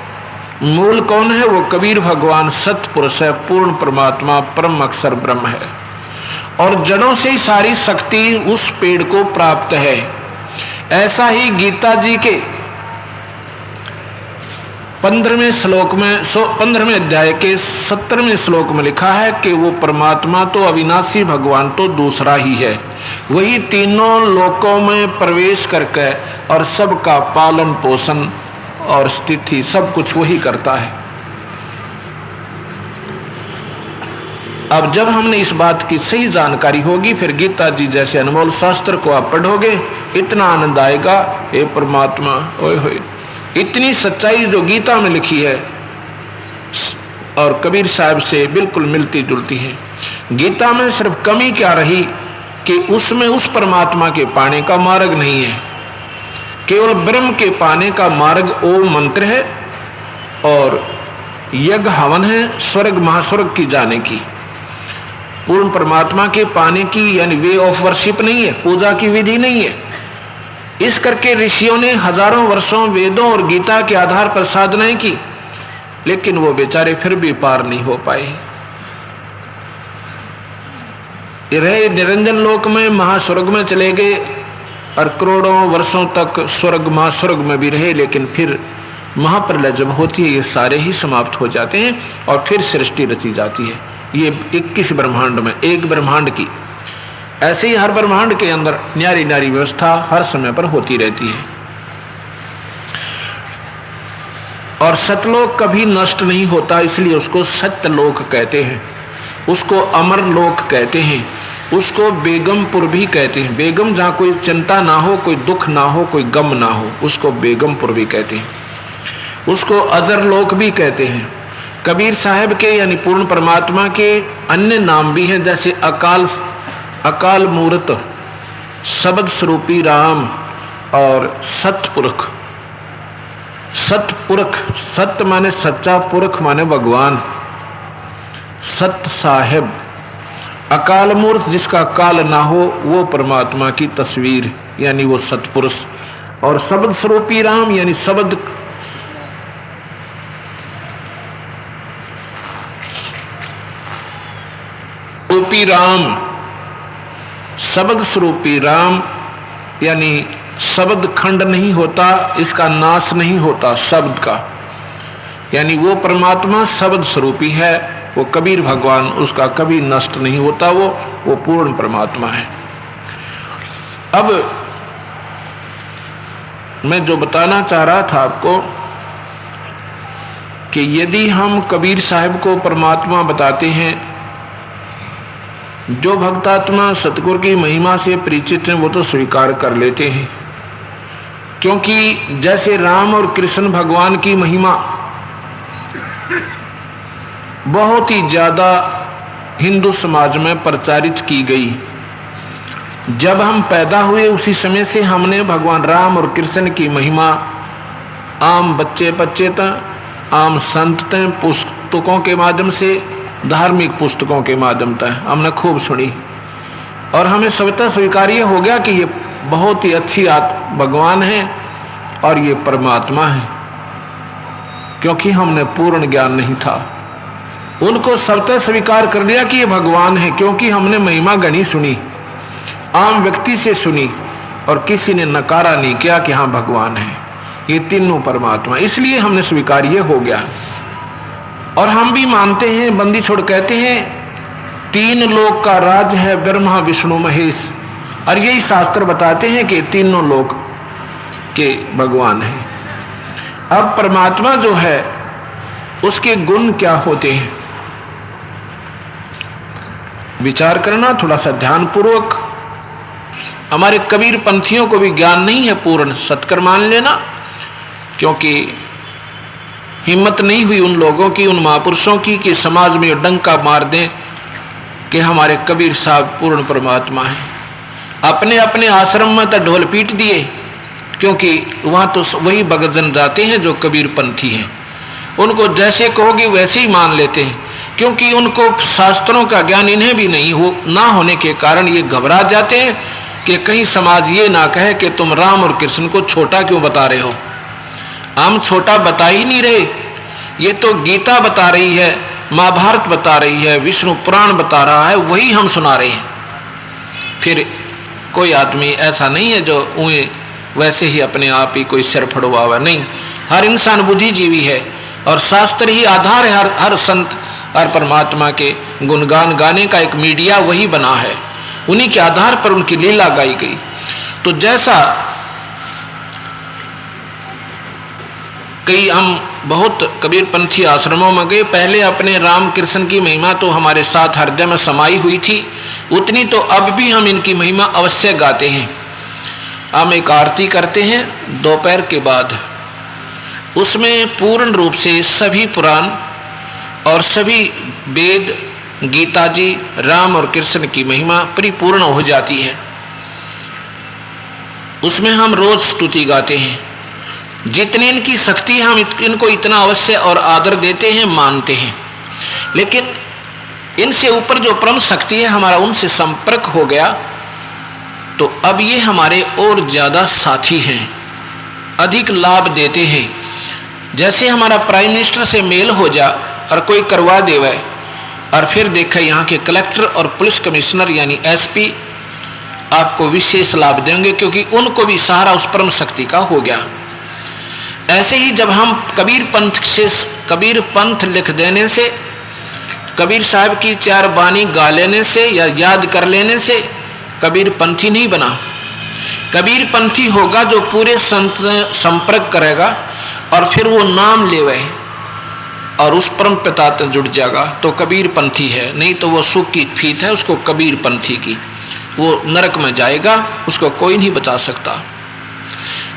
मूल कौन है? वो कबीर भगवान सतपुरुष है, पूर्ण परमात्मा, परम अक्षर ब्रह्म है। और जड़ों से ही सारी शक्ति उस पेड़ को प्राप्त है। ऐसा ही गीता जी के 15वें श्लोक में 15वें अध्याय के 17वें श्लोक में लिखा है कि वो परमात्मा तो अविनाशी भगवान तो दूसरा ही है, वही तीनों लोकों में प्रवेश करके और सबका पालन पोषण और स्थिति सब कुछ वही करता है। अब जब हमने इस बात की सही जानकारी होगी, फिर गीता जी जैसे अनमोल शास्त्र को आप पढ़ोगे, इतना आनंद आएगा। हे परमात्मा, ओए होए, इतनी सच्चाई जो गीता में लिखी है और कबीर साहब से बिल्कुल मिलती जुलती है। गीता में सिर्फ कमी क्या रही कि उसमें उस परमात्मा के पाने का मार्ग नहीं है, केवल ब्रह्म के पाने का मार्ग ओम मंत्र है और यज्ञ हवन है, स्वर्ग महास्वर्ग की जाने की। पूर्ण परमात्मा के पाने की यानी वे ऑफ वर्शिप नहीं है, पूजा की विधि नहीं है। इस करके ऋषियों ने हजारों वर्षों वेदों और गीता के आधार पर साधनाएं की, लेकिन वो बेचारे फिर भी पार नहीं हो पाए। रहे निरंजन लोक में, महास्वर्ग में चले गए और करोड़ों वर्षों तक स्वर्ग महास्वर्ग में भी रहे, लेकिन फिर महाप्रलय जब होती है ये सारे ही समाप्त हो जाते हैं और फिर सृष्टि रची जाती है। ये 21 ब्रह्मांड में एक ब्रह्मांड की, ऐसे ही हर ब्रह्मांड के अंदर न्यारी न्यारी व्यवस्था हर समय पर होती रहती है। और सतलोक कभी नष्ट नहीं होता, इसलिए उसको सत्यलोक कहते हैं, उसको अमर लोक कहते हैं, उसको बेगमपुर भी कहते हैं। बेगम जहाँ कोई चिंता ना हो, कोई दुख ना हो, कोई गम ना हो, उसको बेगमपुर भी कहते हैं। उसको अजर लोक भी कहते हैं। कबीर साहब के यानी पूर्ण परमात्मा के अन्य नाम भी हैं, जैसे अकाल मूर्त, शब्द स्वरूपी राम और सतपुरख। सतपुरख, सत्य माने सच्चा, पुरख माने भगवान, सत साहेब। अकाल मूर्त जिसका काल ना हो वो परमात्मा की तस्वीर यानी वो सतपुरुष। और शब्द स्वरूपी राम यानी शब्द रूपी राम, शब्द स्वरूपी राम यानी शब्द खंड नहीं होता, इसका नाश नहीं होता शब्द का, यानी वो परमात्मा शब्द स्वरूपी है, वो कबीर भगवान, उसका कभी नष्ट नहीं होता, वो पूर्ण परमात्मा है। अब मैं जो बताना चाह रहा था आपको कि यदि हम कबीर साहब को परमात्मा बताते हैं, जो भक्तात्मा सतगुरु की महिमा से परिचित हैं वो तो स्वीकार कर लेते हैं, क्योंकि जैसे राम और कृष्ण भगवान की महिमा बहुत ही ज्यादा हिंदू समाज में प्रचारित की गई। जब हम पैदा हुए उसी समय से हमने भगवान राम और कृष्ण की महिमा आम बच्चे आम संत पुस्तकों के माध्यम से, धार्मिक पुस्तकों के माध्यम से हमने खूब सुनी और हमें स्वतः स्वीकार्य हो गया कि ये बहुत ही अच्छी भगवान है और ये परमात्मा है, क्योंकि हमने पूर्ण ज्ञान नहीं था। उनको स्वतः स्वीकार कर लिया कि ये भगवान है, क्योंकि हमने महिमा गणी सुनी, आम व्यक्ति से सुनी और किसी ने नकारा नहीं किया कि हाँ भगवान है, ये तीनों परमात्मा, इसलिए हमने स्वीकार्य हो गया। और हम भी मानते हैं, बंदी छोड़ कहते हैं 3 लोक का राज है ब्रह्मा विष्णु महेश, और यही शास्त्र बताते हैं कि तीनों लोक के भगवान है। अब परमात्मा जो है उसके गुण क्या होते हैं, विचार करना थोड़ा सा ध्यान पूर्वक। हमारे कबीर पंथियों को भी ज्ञान नहीं है पूर्ण, सत्कर मान लेना, क्योंकि हिम्मत नहीं हुई उन लोगों की, उन महापुरुषों की कि समाज में डंका मार दें कि हमारे कबीर साहब पूर्ण परमात्मा है। अपने अपने आश्रम में तो ढोल पीट दिए, क्योंकि वहाँ तो वही भगतजन जाते हैं जो कबीर पंथी हैं, उनको जैसे कहोगे वैसे ही मान लेते हैं, क्योंकि उनको शास्त्रों का ज्ञान इन्हें भी नहीं हो ना होने के कारण ये घबरा जाते हैं कि कहीं समाज ये ना कहे कि तुम राम और कृष्ण को छोटा क्यों बता रहे हो। हम छोटा बता ही नहीं रहे, ये तो गीता बता रही है, महाभारत बता रही है, विष्णु पुराण बता रहा है, वही हम सुना रहे हैं। फिर कोई आदमी ऐसा नहीं है जो उन्हें वैसे ही अपने आप ही कोई सिर फड़वा हुआ, नहीं, हर इंसान बुद्धिजीवी है और शास्त्र ही आधार है। हर संत हर परमात्मा के गुणगान गाने का एक मीडिया वही बना है, उन्हीं के आधार पर उनकी लीला गाई गई। तो जैसा कई हम बहुत कबीर पंथी आश्रमों में गए, पहले अपने राम कृष्ण की महिमा तो हमारे साथ हृदय में समाई हुई थी, उतनी तो अब भी हम इनकी महिमा अवश्य गाते हैं। हम एक आरती करते हैं दोपहर के बाद, उसमें पूर्ण रूप से सभी पुराण और सभी वेद, गीता जी, राम और कृष्ण की महिमा परिपूर्ण हो जाती है। उसमें हम रोज स्तुति गाते हैं, जितनी इनकी शक्ति है हम इनको इतना अवश्य और आदर देते हैं, मानते हैं। लेकिन इनसे ऊपर जो परम शक्ति है, हमारा उनसे संपर्क हो गया तो अब ये हमारे और ज़्यादा साथी हैं, अधिक लाभ देते हैं। जैसे हमारा प्राइम मिनिस्टर से मेल हो जा और कोई करवा देवे, और फिर देखे यहाँ के कलेक्टर और पुलिस कमिश्नर यानी एसपी आपको विशेष लाभ देंगे, क्योंकि उनको भी सहारा उस परम शक्ति का हो गया। ऐसे ही जब हम कबीर पंथ लिख देने से, कबीर साहब की 4 बानी गा लेने से या याद कर लेने से कबीर पंथी नहीं बना। कबीर पंथी होगा जो पूरे संत संपर्क करेगा और फिर वो नाम लेवे और उस परम पिता से जुड़ जाएगा, तो कबीर पंथी है। नहीं तो वो सुख की फीत है उसको कबीर पंथी की, वो नरक में जाएगा, उसको कोई नहीं बचा सकता।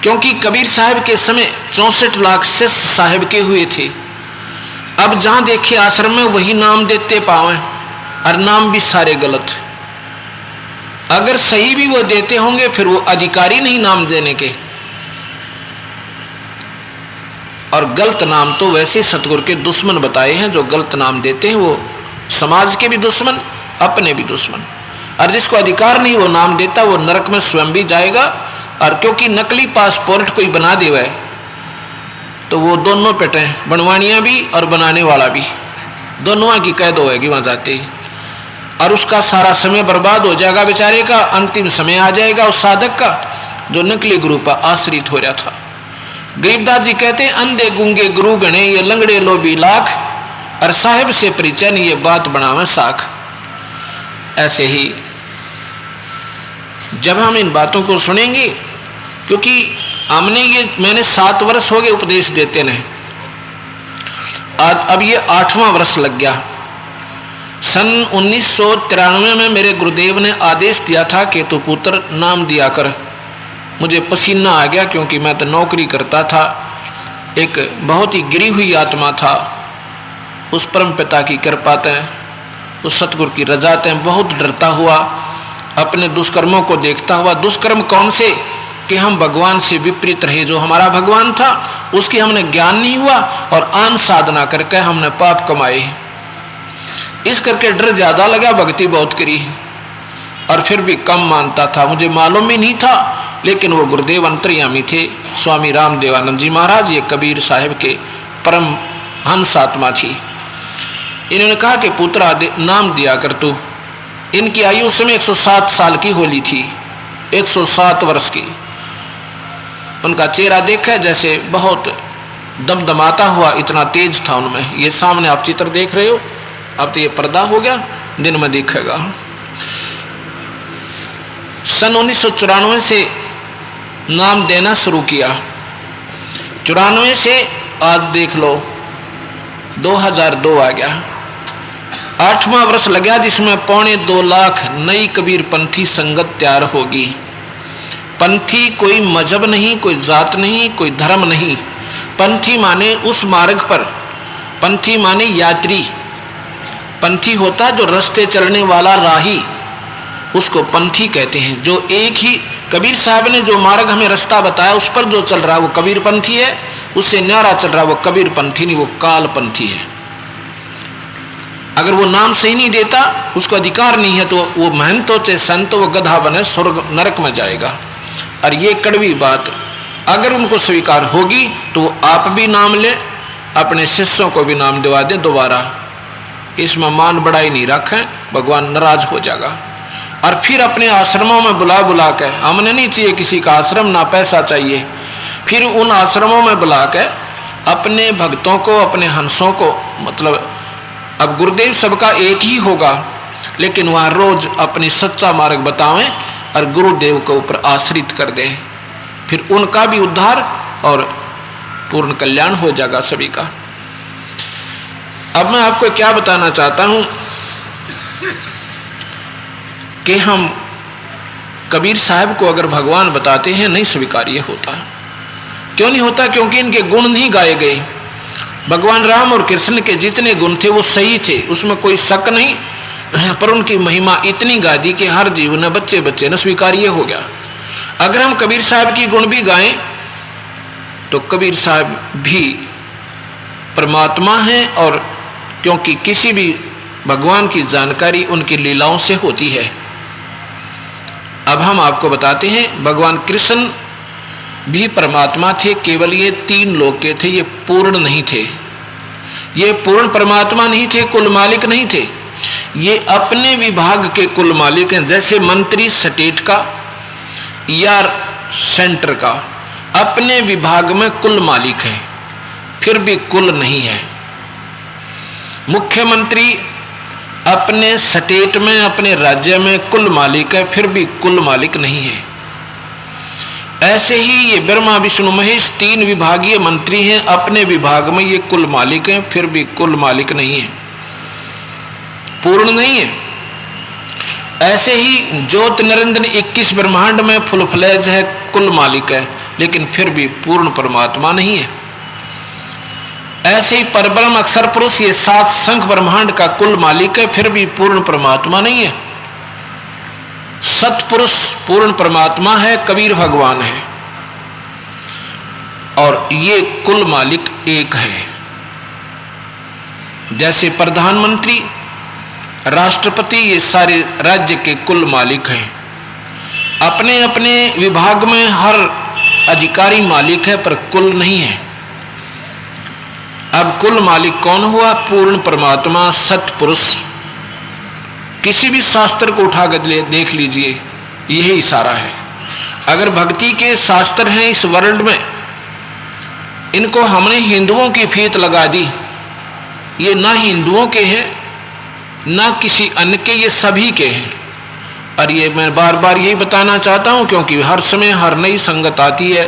क्योंकि कबीर साहब के समय 64 लाख शिष्य साहब के हुए थे। अब जहां देखे आश्रम में वही नाम देते पावे, और नाम भी सारे गलत। अगर सही भी वो देते होंगे फिर वो अधिकारी नहीं नाम देने के। और गलत नाम तो वैसे सतगुरु के दुश्मन बताए हैं, जो गलत नाम देते हैं वो समाज के भी दुश्मन, अपने भी दुश्मन। और जिसको अधिकार नहीं वो नाम देता, वो नरक में स्वयं भी जाएगा। और क्योंकि नकली पासपोर्ट कोई बना देवा है तो वो दोनों पेटे, बनवानिया भी और बनाने वाला भी, दोनों की कैद होएगी वहां जाते ही, और उसका सारा समय बर्बाद हो जाएगा बेचारे का। अंतिम समय आ जाएगा उस साधक का जो नकली गुरु पर आश्रित हो रहा था। गरीबदास जी कहते हैं, अंधे गूंगे गुरु गणे ये लंगड़े लोभी लाख, और साहिब से परिचय ये बात बनावे साख। ऐसे ही जब हम इन बातों को सुनेंगे, क्योंकि मैंने 7 वर्ष हो गए उपदेश देते ने, अब ये 8वां वर्ष लग गया। सन 1993 में मेरे गुरुदेव ने आदेश दिया था कि तू पुत्र नाम दिया कर। मुझे पसीना आ गया, क्योंकि मैं तो नौकरी करता था, एक बहुत ही गिरी हुई आत्मा था। उस परम पिता की कृपा ते, उस सतगुरु की रजा ते बहुत डरता हुआ, अपने दुष्कर्मों को देखता हुआ। दुष्कर्म कौन से? कि हम भगवान से विपरीत रहे। जो हमारा भगवान था उसकी हमने ज्ञान नहीं हुआ, और आन साधना करके हमने पाप कमाए। इस करके डर ज्यादा लगा, भक्ति बहुत करी और फिर भी कम मानता था। मुझे मालूम भी नहीं था, लेकिन वो गुरुदेव अंतर्यामी थे, स्वामी रामदेवानंद जी महाराज, ये कबीर साहिब के परम हंस आत्मा थी। इन्होंने कहा कि पुत्र नाम दिया कर तू। इनकी आयु उस समय 107 साल की होली थी, 107 वर्ष की। उनका चेहरा देखा जैसे बहुत दमदमाता हुआ, इतना तेज था उनमें। ये सामने आप चित्र देख रहे हो, अब तो ये पर्दा हो गया, दिन में दिखेगा। सन 1994 से नाम देना शुरू किया। 94 से आज देख लो 2002 आ गया, 8वां वर्ष लग गया, जिसमें 2.25 लाख नई कबीर पंथी संगत तैयार होगी। पंथी कोई मजहब नहीं, कोई जात नहीं, कोई धर्म नहीं। पंथी माने उस मार्ग पर, पंथी माने यात्री। पंथी होता जो रास्ते चलने वाला राही, उसको पंथी कहते हैं। जो एक ही कबीर साहब ने जो मार्ग हमें रास्ता बताया उस पर जो चल रहा है वो कबीर पंथी है, उससे न्यारा चल रहा है वो कबीर पंथी नहीं, वो काल पंथी है। अगर वो नाम सही नहीं देता, उसको अधिकार नहीं है, तो वो महंत हो चाहे संत, वो गधा बने स्वर्ग नरक में जाएगा। और ये कड़वी बात अगर उनको स्वीकार होगी तो वो आप भी नाम ले, अपने शिष्यों को भी नाम दिवा दें दोबारा। इसमें मान बढ़ाई नहीं रखें, भगवान नाराज हो जाएगा। और फिर अपने आश्रमों में बुला बुला के, हमने नहीं चाहिए किसी का आश्रम, ना पैसा चाहिए, फिर उन आश्रमों में बुला के अपने भक्तों को, अपने हंसों को, मतलब अब गुरुदेव सबका एक ही होगा, लेकिन वहाँ रोज अपनी सच्चा मार्ग बतावें और गुरुदेव के ऊपर आश्रित कर दें, फिर उनका भी उद्धार और पूर्ण कल्याण हो जाएगा सभी का। अब मैं आपको क्या बताना चाहता हूं कि हम कबीर साहब को अगर भगवान बताते हैं नहीं स्वीकार्य होता। क्यों नहीं होता? क्योंकि इनके गुण नहीं गाए गए। भगवान राम और कृष्ण के जितने गुण थे वो सही थे, उसमें कोई शक नहीं, पर उनकी महिमा इतनी गा दी कि हर जीव ने बच्चे बच्चे ने स्वीकार्य हो गया। अगर हम कबीर साहब की गुण भी गाएं तो कबीर साहब भी परमात्मा हैं, और क्योंकि किसी भी भगवान की जानकारी उनकी लीलाओं से होती है। अब हम आपको बताते हैं, भगवान कृष्ण भी परमात्मा थे, केवल ये 3 लोक के थे, ये पूर्ण नहीं थे, ये पूर्ण परमात्मा नहीं थे, कुल मालिक नहीं थे, ये अपने विभाग के कुल मालिक हैं। जैसे मंत्री स्टेट का या सेंटर का अपने विभाग में कुल मालिक है, फिर भी कुल नहीं है। मुख्यमंत्री अपने स्टेट में, अपने राज्य में कुल मालिक है, फिर भी कुल मालिक नहीं है। ऐसे ही ये ब्रह्मा विष्णु महेश 3 विभागीय मंत्री हैं, अपने विभाग में ये कुल मालिक हैं, फिर भी कुल मालिक नहीं है, पूर्ण नहीं है। ऐसे ही ज्योत निरंजन 21 ब्रह्मांड में फुल फ्लैज है, कुल मालिक है, लेकिन फिर भी पूर्ण परमात्मा नहीं है। ऐसे ही परब्रह्म अक्षर पुरुष ये 7 संख ब्रह्मांड का कुल मालिक है, फिर भी पूर्ण परमात्मा नहीं है। सतपुरुष पूर्ण परमात्मा है, कबीर भगवान है, और ये कुल मालिक एक है। जैसे प्रधानमंत्री, राष्ट्रपति, ये सारे राज्य के कुल मालिक हैं। अपने अपने विभाग में हर अधिकारी मालिक है, पर कुल नहीं है। अब कुल मालिक कौन हुआ? पूर्ण परमात्मा, सतपुरुष। किसी भी शास्त्र को उठाकर देख लीजिए, यही इशारा है। अगर भक्ति के शास्त्र हैं इस वर्ल्ड में, इनको हमने हिंदुओं की फीत लगा दी, ये ना हिंदुओं के हैं ना किसी अन्य के, ये सभी के हैं। और ये मैं बार बार यही बताना चाहता हूँ, क्योंकि हर समय हर नई संगत आती है,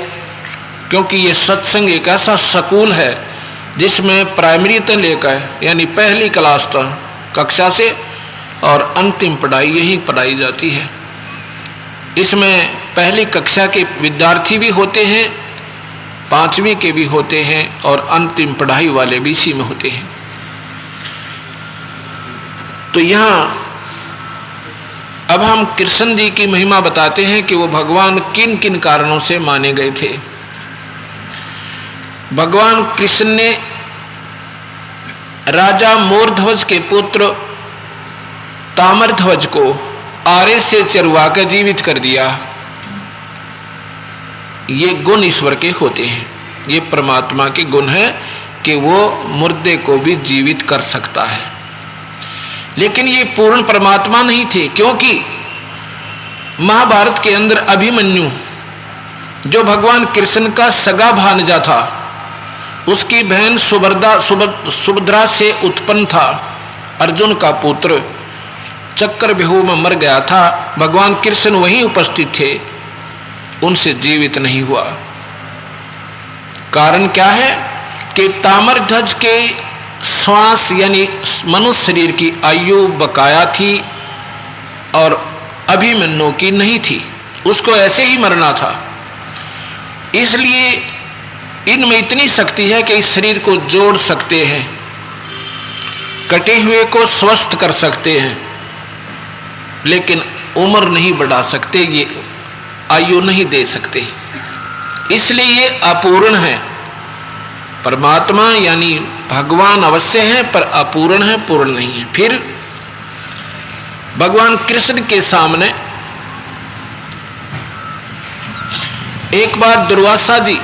क्योंकि ये सत्संग एक ऐसा स्कूल है जिसमें प्राइमरी से लेकर यानी पहली क्लास तक कक्षा से और अंतिम पढ़ाई यही पढ़ाई जाती है। इसमें पहली कक्षा के विद्यार्थी भी होते हैं, 5वीं के भी होते हैं, और अंतिम पढ़ाई वाले भी इसी में होते हैं। तो यहाँ अब हम कृष्ण जी की महिमा बताते हैं कि वो भगवान किन किन कारणों से माने गए थे। भगवान कृष्ण ने राजा मोरध्वज के पुत्र ताम्रध्वज को आरे से चरवा कर जीवित कर दिया। ये गुण ईश्वर के होते हैं, ये परमात्मा के गुण है कि वो मुर्दे को भी जीवित कर सकता है। लेकिन ये पूर्ण परमात्मा नहीं थे, क्योंकि महाभारत के अंदर अभिमन्यु जो भगवान कृष्ण का सगा भांजा था, उसकी बहन सुभद्रा से उत्पन्न था। अर्जुन का पुत्र चक्रव्यूह में मर गया था, भगवान कृष्ण वहीं उपस्थित थे, उनसे जीवित नहीं हुआ। कारण क्या है कि ताम्रध्वज के श्वास यानी मनुष्य शरीर की आयु बकाया थी और अभिमन्यु की नहीं थी, उसको ऐसे ही मरना था। इसलिए इनमें इतनी शक्ति है कि इस शरीर को जोड़ सकते हैं, कटे हुए को स्वस्थ कर सकते हैं, लेकिन उम्र नहीं बढ़ा सकते, ये आयु नहीं दे सकते। इसलिए ये अपूर्ण है। परमात्मा यानी भगवान अवश्य है, पर अपूर्ण है, पूर्ण नहीं है। फिर भगवान कृष्ण के सामने एक बार दुर्वासा जी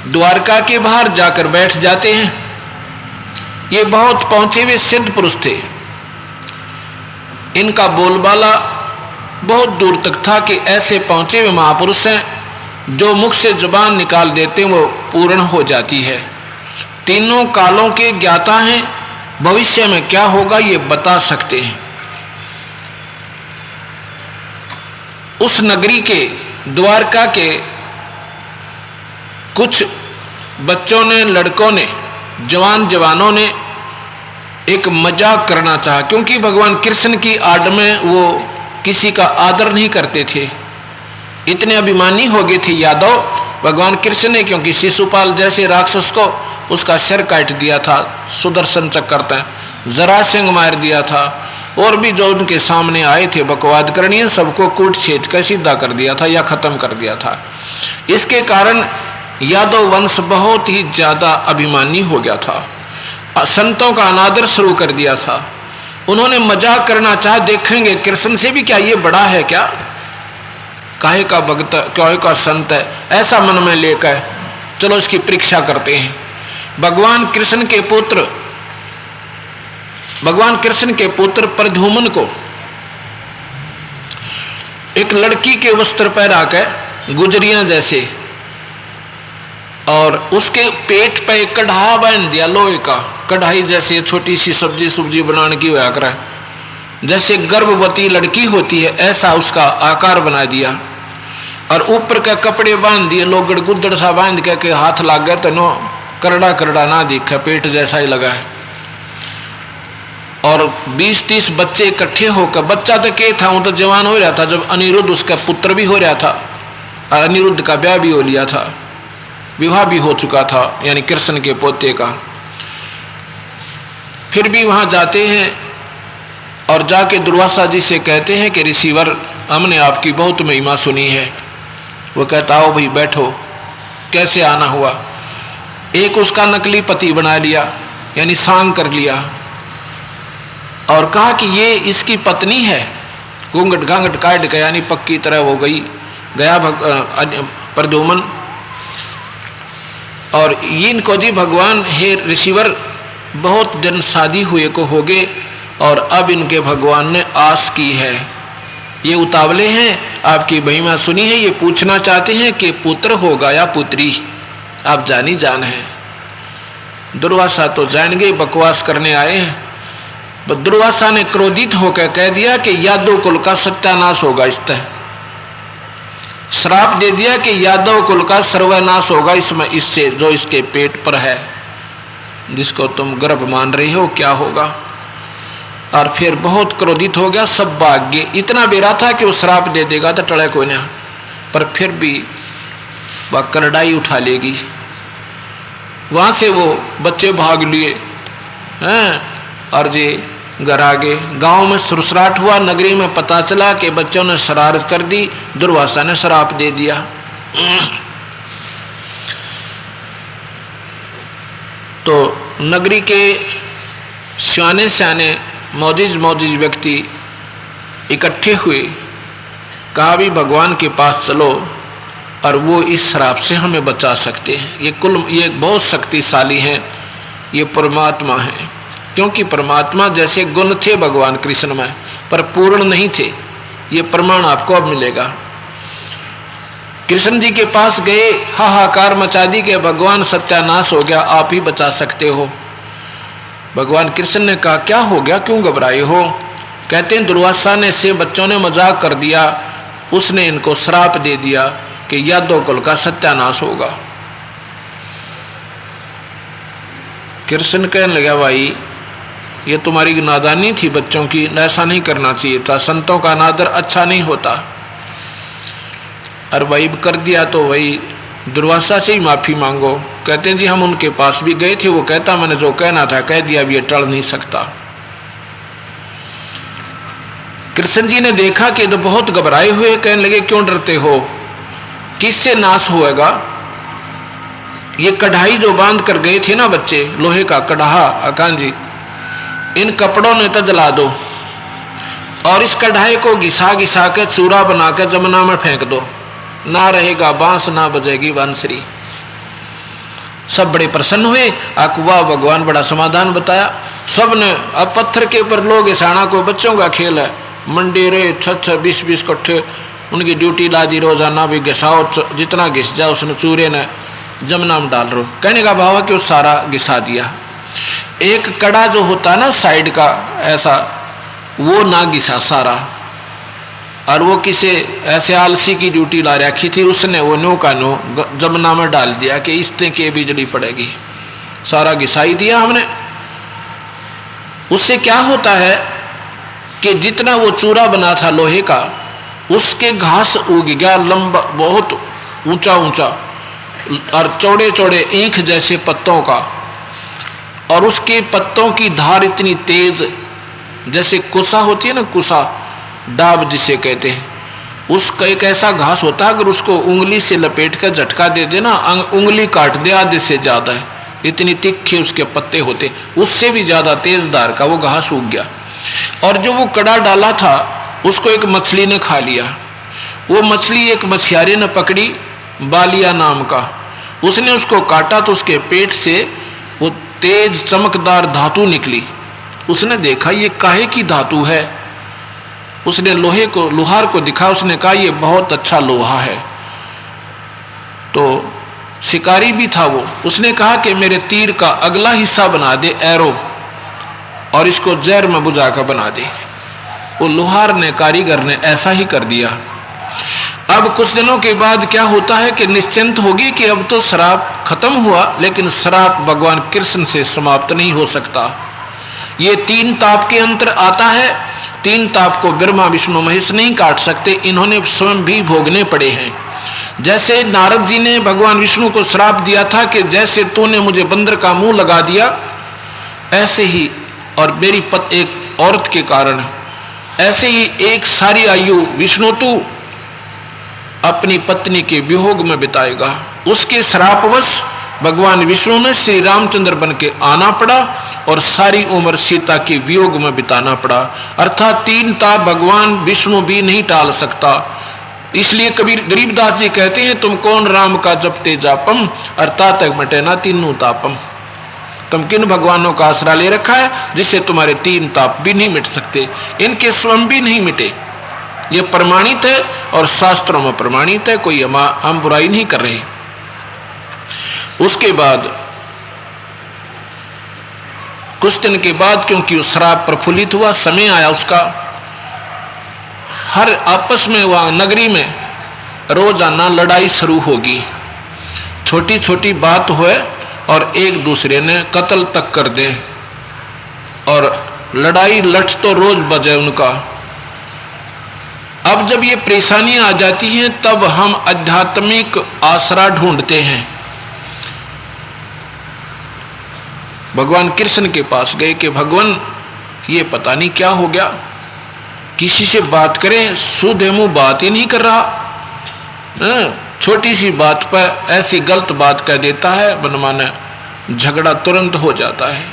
द्वारका के बाहर जाकर बैठ जाते हैं। ये बहुत पहुंचे हुए सिद्ध पुरुष थे, इनका बोलबाला बहुत दूर तक था कि ऐसे पहुंचे हुए महापुरुष हैं जो मुख से जुबान निकाल देते वो पूर्ण हो जाती है। तीनों कालों के ज्ञाता हैं, भविष्य में क्या होगा ये बता सकते हैं। उस नगरी के द्वारका के कुछ बच्चों ने, लड़कों ने, जवानों ने एक मजाक करना चाहा, क्योंकि भगवान कृष्ण की आड़ में वो किसी का आदर नहीं करते थे। इतने अभिमानी हो गए थे यादव भगवान कृष्ण ने, क्योंकि शिशुपाल जैसे राक्षस को उसका सिर काट दिया था, सुदर्शन चक्कर जरासंध मार दिया था, और भी जो उनके सामने आए थे बकवाद करनी, सबको कूट छेद कर सीधा कर दिया था या खत्म कर दिया था। इसके कारण यादव वंश बहुत ही ज्यादा अभिमानी हो गया था, संतों का अनादर शुरू कर दिया था। उन्होंने मजाक करना चाहा, देखेंगे कृष्ण से भी क्या ये बड़ा है क्या, काहे का भक्त, काहे का संत है, ऐसा मन में लेकर चलो इसकी परीक्षा करते हैं। भगवान कृष्ण के पुत्र प्रद्युम्न को एक लड़की के वस्त्र पहरा कर गुजरियां जैसे, और उसके पेट पे एक कढ़ा बांध दिया लोहे का, कढ़ाई जैसे छोटी सी सब्जी बनाने की हुआ कर, जैसे गर्भवती लड़की होती है ऐसा उसका आकार बना दिया, और ऊपर का कपड़े बांध दिए लोगड़ गुद्दड़ सा बांध के हाथ लाग गए तो नो करड़ा करड़ा ना दिखा, पेट जैसा ही लगा है। और 20-30 बच्चे इकट्ठे होकर, बच्चा तो के था, वो तो जवान हो रहा था जब अनिरुद्ध उसका पुत्र भी हो रहा था, और अनिरुद्ध का ब्याह भी हो लिया था, विवाह भी हो चुका था, यानी कृष्ण के पोते का। फिर भी वहां जाते हैं और जाके दुर्वासा जी से कहते हैं कि ऋषिवर, हमने आपकी बहुत महिमा सुनी है। वो कहता आओ भाई बैठो, कैसे आना हुआ। एक उसका नकली पति बना लिया, यानी सांग कर लिया, और कहा कि ये इसकी पत्नी है। घूंघट घांघट काट गया, यानी पक्की तरह हो गया प्रद्युम्न। और इनको जी भगवान हे ऋषिवर बहुत दिन शादी हुए को हो गए, और अब इनके भगवान ने आस की है, ये उतावले हैं, आपकी महिमा सुनी है, ये पूछना चाहते हैं कि पुत्र होगा या पुत्री, आप जानी जान है। दुर्वासा तो जान गए बकवास करने आए हैं। दुर्वासा ने क्रोधित होकर कह दिया कि यादव कुल का सत्यानाश होगा, इस तरह श्राप दे दिया कि यादव कुल का सर्वनाश होगा इसमें, इससे जो इसके पेट पर है, जिसको तुम गर्भ मान रही हो, क्या होगा। और फिर बहुत क्रोधित हो गया, सब भाग गए। इतना बेरा था कि वो श्राप दे देगा तो टड़े कोई ना, पर फिर भी वह करड़ाई उठा लेगी। वहां से वो बच्चे भाग लिए हैं, और जी घर आ गए। गांव में सुरसराट हुआ, नगरी में पता चला कि बच्चों ने शरारत कर दी, दुर्वासा ने श्राप दे दिया। तो नगरी के सियाने सियाने मौजिज व्यक्ति इकट्ठे हुए, कहा भी भगवान के पास चलो और वो इस श्राप से हमें बचा सकते हैं। ये बहुत शक्तिशाली हैं, ये परमात्मा है। क्योंकि परमात्मा जैसे गुण थे भगवान कृष्ण में, पर पूर्ण नहीं थे, ये प्रमाण आपको अब मिलेगा। कृष्ण जी के पास गए, हाहाकार मचा दी कि भगवान सत्यानाश हो गया, आप ही बचा सकते हो। भगवान कृष्ण ने कहा क्या हो गया, क्यों घबराए हो। कहते हैं दुर्वासा ने से बच्चों ने मजाक कर दिया, उसने इनको श्राप दे दिया कि यादव कुल का सत्यानाश होगा। कृष्ण कहने लगा भाई ये तुम्हारी नादानी थी बच्चों की, ऐसा नहीं करना चाहिए था, संतों का अनादर अच्छा नहीं होता। और भाई कर दिया तो वही दुर्वासा से ही माफी मांगो। कहते हैं जी हम उनके पास भी गए थे, वो कहता मैंने जो कहना था कह दिया, अब ये टल नहीं सकता। कृष्ण जी ने देखा कि तो बहुत घबराए हुए, कहने लगे क्यों डरते हो, किससे नाश होएगा। ये कढ़ाई जो बांध कर गए थे ना बच्चे, लोहे का कढ़ा, अकान जी इन कपड़ों ने तो जला दो, और इस कढ़ाई को घिसा घिसा के चूरा बनाकर जमुना में फेंक दो, ना रहेगा बांस ना बजेगी बांसुरी। सब बड़े प्रसन्न हुए, अकवा भगवान बड़ा समाधान बताया। सब ने अब पत्थर के ऊपर लोग घिसाना कोई बच्चों का खेल है, मंडेरे 6-20 कट्ठे उनकी ड्यूटी ला दी, रोजाना भी घिसाओ, जितना घिस जाए उसने चूरे ने जमुना में डाल रो। कहने का भाव है कि वो सारा घिसा दिया। एक कड़ा जो होता ना साइड का ऐसा, वो ना घिसा सारा, और वो किसी ऐसे आलसी की ड्यूटी ला रखी थी, उसने वो नो का नो जमुना में डाल दिया कि इससे के बिजली पड़ेगी, सारा घिसाई दिया हमने। उससे क्या होता है कि जितना वो चूरा बना था लोहे का, उसके घास उग गया लंबा, बहुत ऊंचा ऊंचा, और चौड़े चौड़े ईंख जैसे पत्तों का, और उसके पत्तों की धार इतनी तेज, जैसे कुसा होती है ना, कुसा डाब जिसे कहते हैं, उसका एक ऐसा घास होता है, अगर उसको उंगली से लपेट कर झटका दे देना उंगली काट दे, आधे से ज्यादा है, इतनी तिखे उसके पत्ते होते, उससे भी ज्यादा तेज धार का वो घास उग गया। और जो वो कड़ा डाला था उसको एक मछली ने खा लिया। वो मछली एक मछियारे ने पकड़ी, बालिया नाम का। उसने उसको काटा तो उसके पेट से वो तेज चमकदार धातु निकली। उसने देखा ये काहे की धातु है। उसने लोहार को दिखा। उसने कहा ये बहुत अच्छा लोहा है। तो शिकारी भी था वो, उसने कहा कि मेरे तीर का अगला हिस्सा बना दे एरो, और इसको जहर में बुझा कर बना दे। वो लोहार ने, कारीगर ने ऐसा ही कर दिया। अब कुछ दिनों के बाद क्या होता है कि निश्चिंत होगी कि अब तो श्राप खत्म हुआ, लेकिन श्राप भगवान कृष्ण से समाप्त नहीं हो सकता। ये 3 ताप के अंतर आता है। 3 ताप को ब्रह्मा विष्णु महेश नहीं काट सकते, इन्होंने स्वयं भी भोगने पड़े हैं। जैसे नारद जी ने भगवान विष्णु को श्राप दिया था कि जैसे तूने मुझे बंदर का मुंह लगा दिया, ऐसे ही, और मेरी एक औरत के कारण, ऐसे ही एक सारी आयु विष्णु तू अपनी पत्नी के वियोग में बिताएगा। उसके श्रापवश भगवान विष्णु में श्री रामचंद्र बन के आना पड़ा और सारी उम्र सीता के वियोग में बिताना पड़ा। अर्थात 3 ताप भगवान विष्णु भी नहीं टाल सकता। इसलिए कबीर गरीबदास जी कहते हैं, तुम कौन राम का जपते जापम, अर्थात मटे ना 3 तापम। तुम किन भगवानों का आसरा ले रखा है जिससे तुम्हारे 3 ताप भी नहीं मिट सकते, इनके स्वयं भी नहीं मिटे। ये प्रमाणित है और शास्त्रों में प्रमाणित है, कोई हम बुराई नहीं कर रहे। उसके बाद कुछ दिन के बाद, क्योंकि वो श्राप प्रफुल्लित हुआ, समय आया उसका, हर आपस में वहां नगरी में रोजाना लड़ाई शुरू होगी। छोटी छोटी बात हुए और एक दूसरे ने कत्ल तक कर दे, और लड़ाई लठ तो रोज बजे उनका। अब जब ये परेशानियां आ जाती हैं तब हम आध्यात्मिक आसरा ढूंढते हैं। भगवान कृष्ण के पास गए कि भगवान ये पता नहीं क्या हो गया, किसी से बात करें शुद्ध मुंह बात ही नहीं कर रहा, छोटी सी बात पर ऐसी गलत बात कह देता है, मनमाने झगड़ा तुरंत हो जाता है।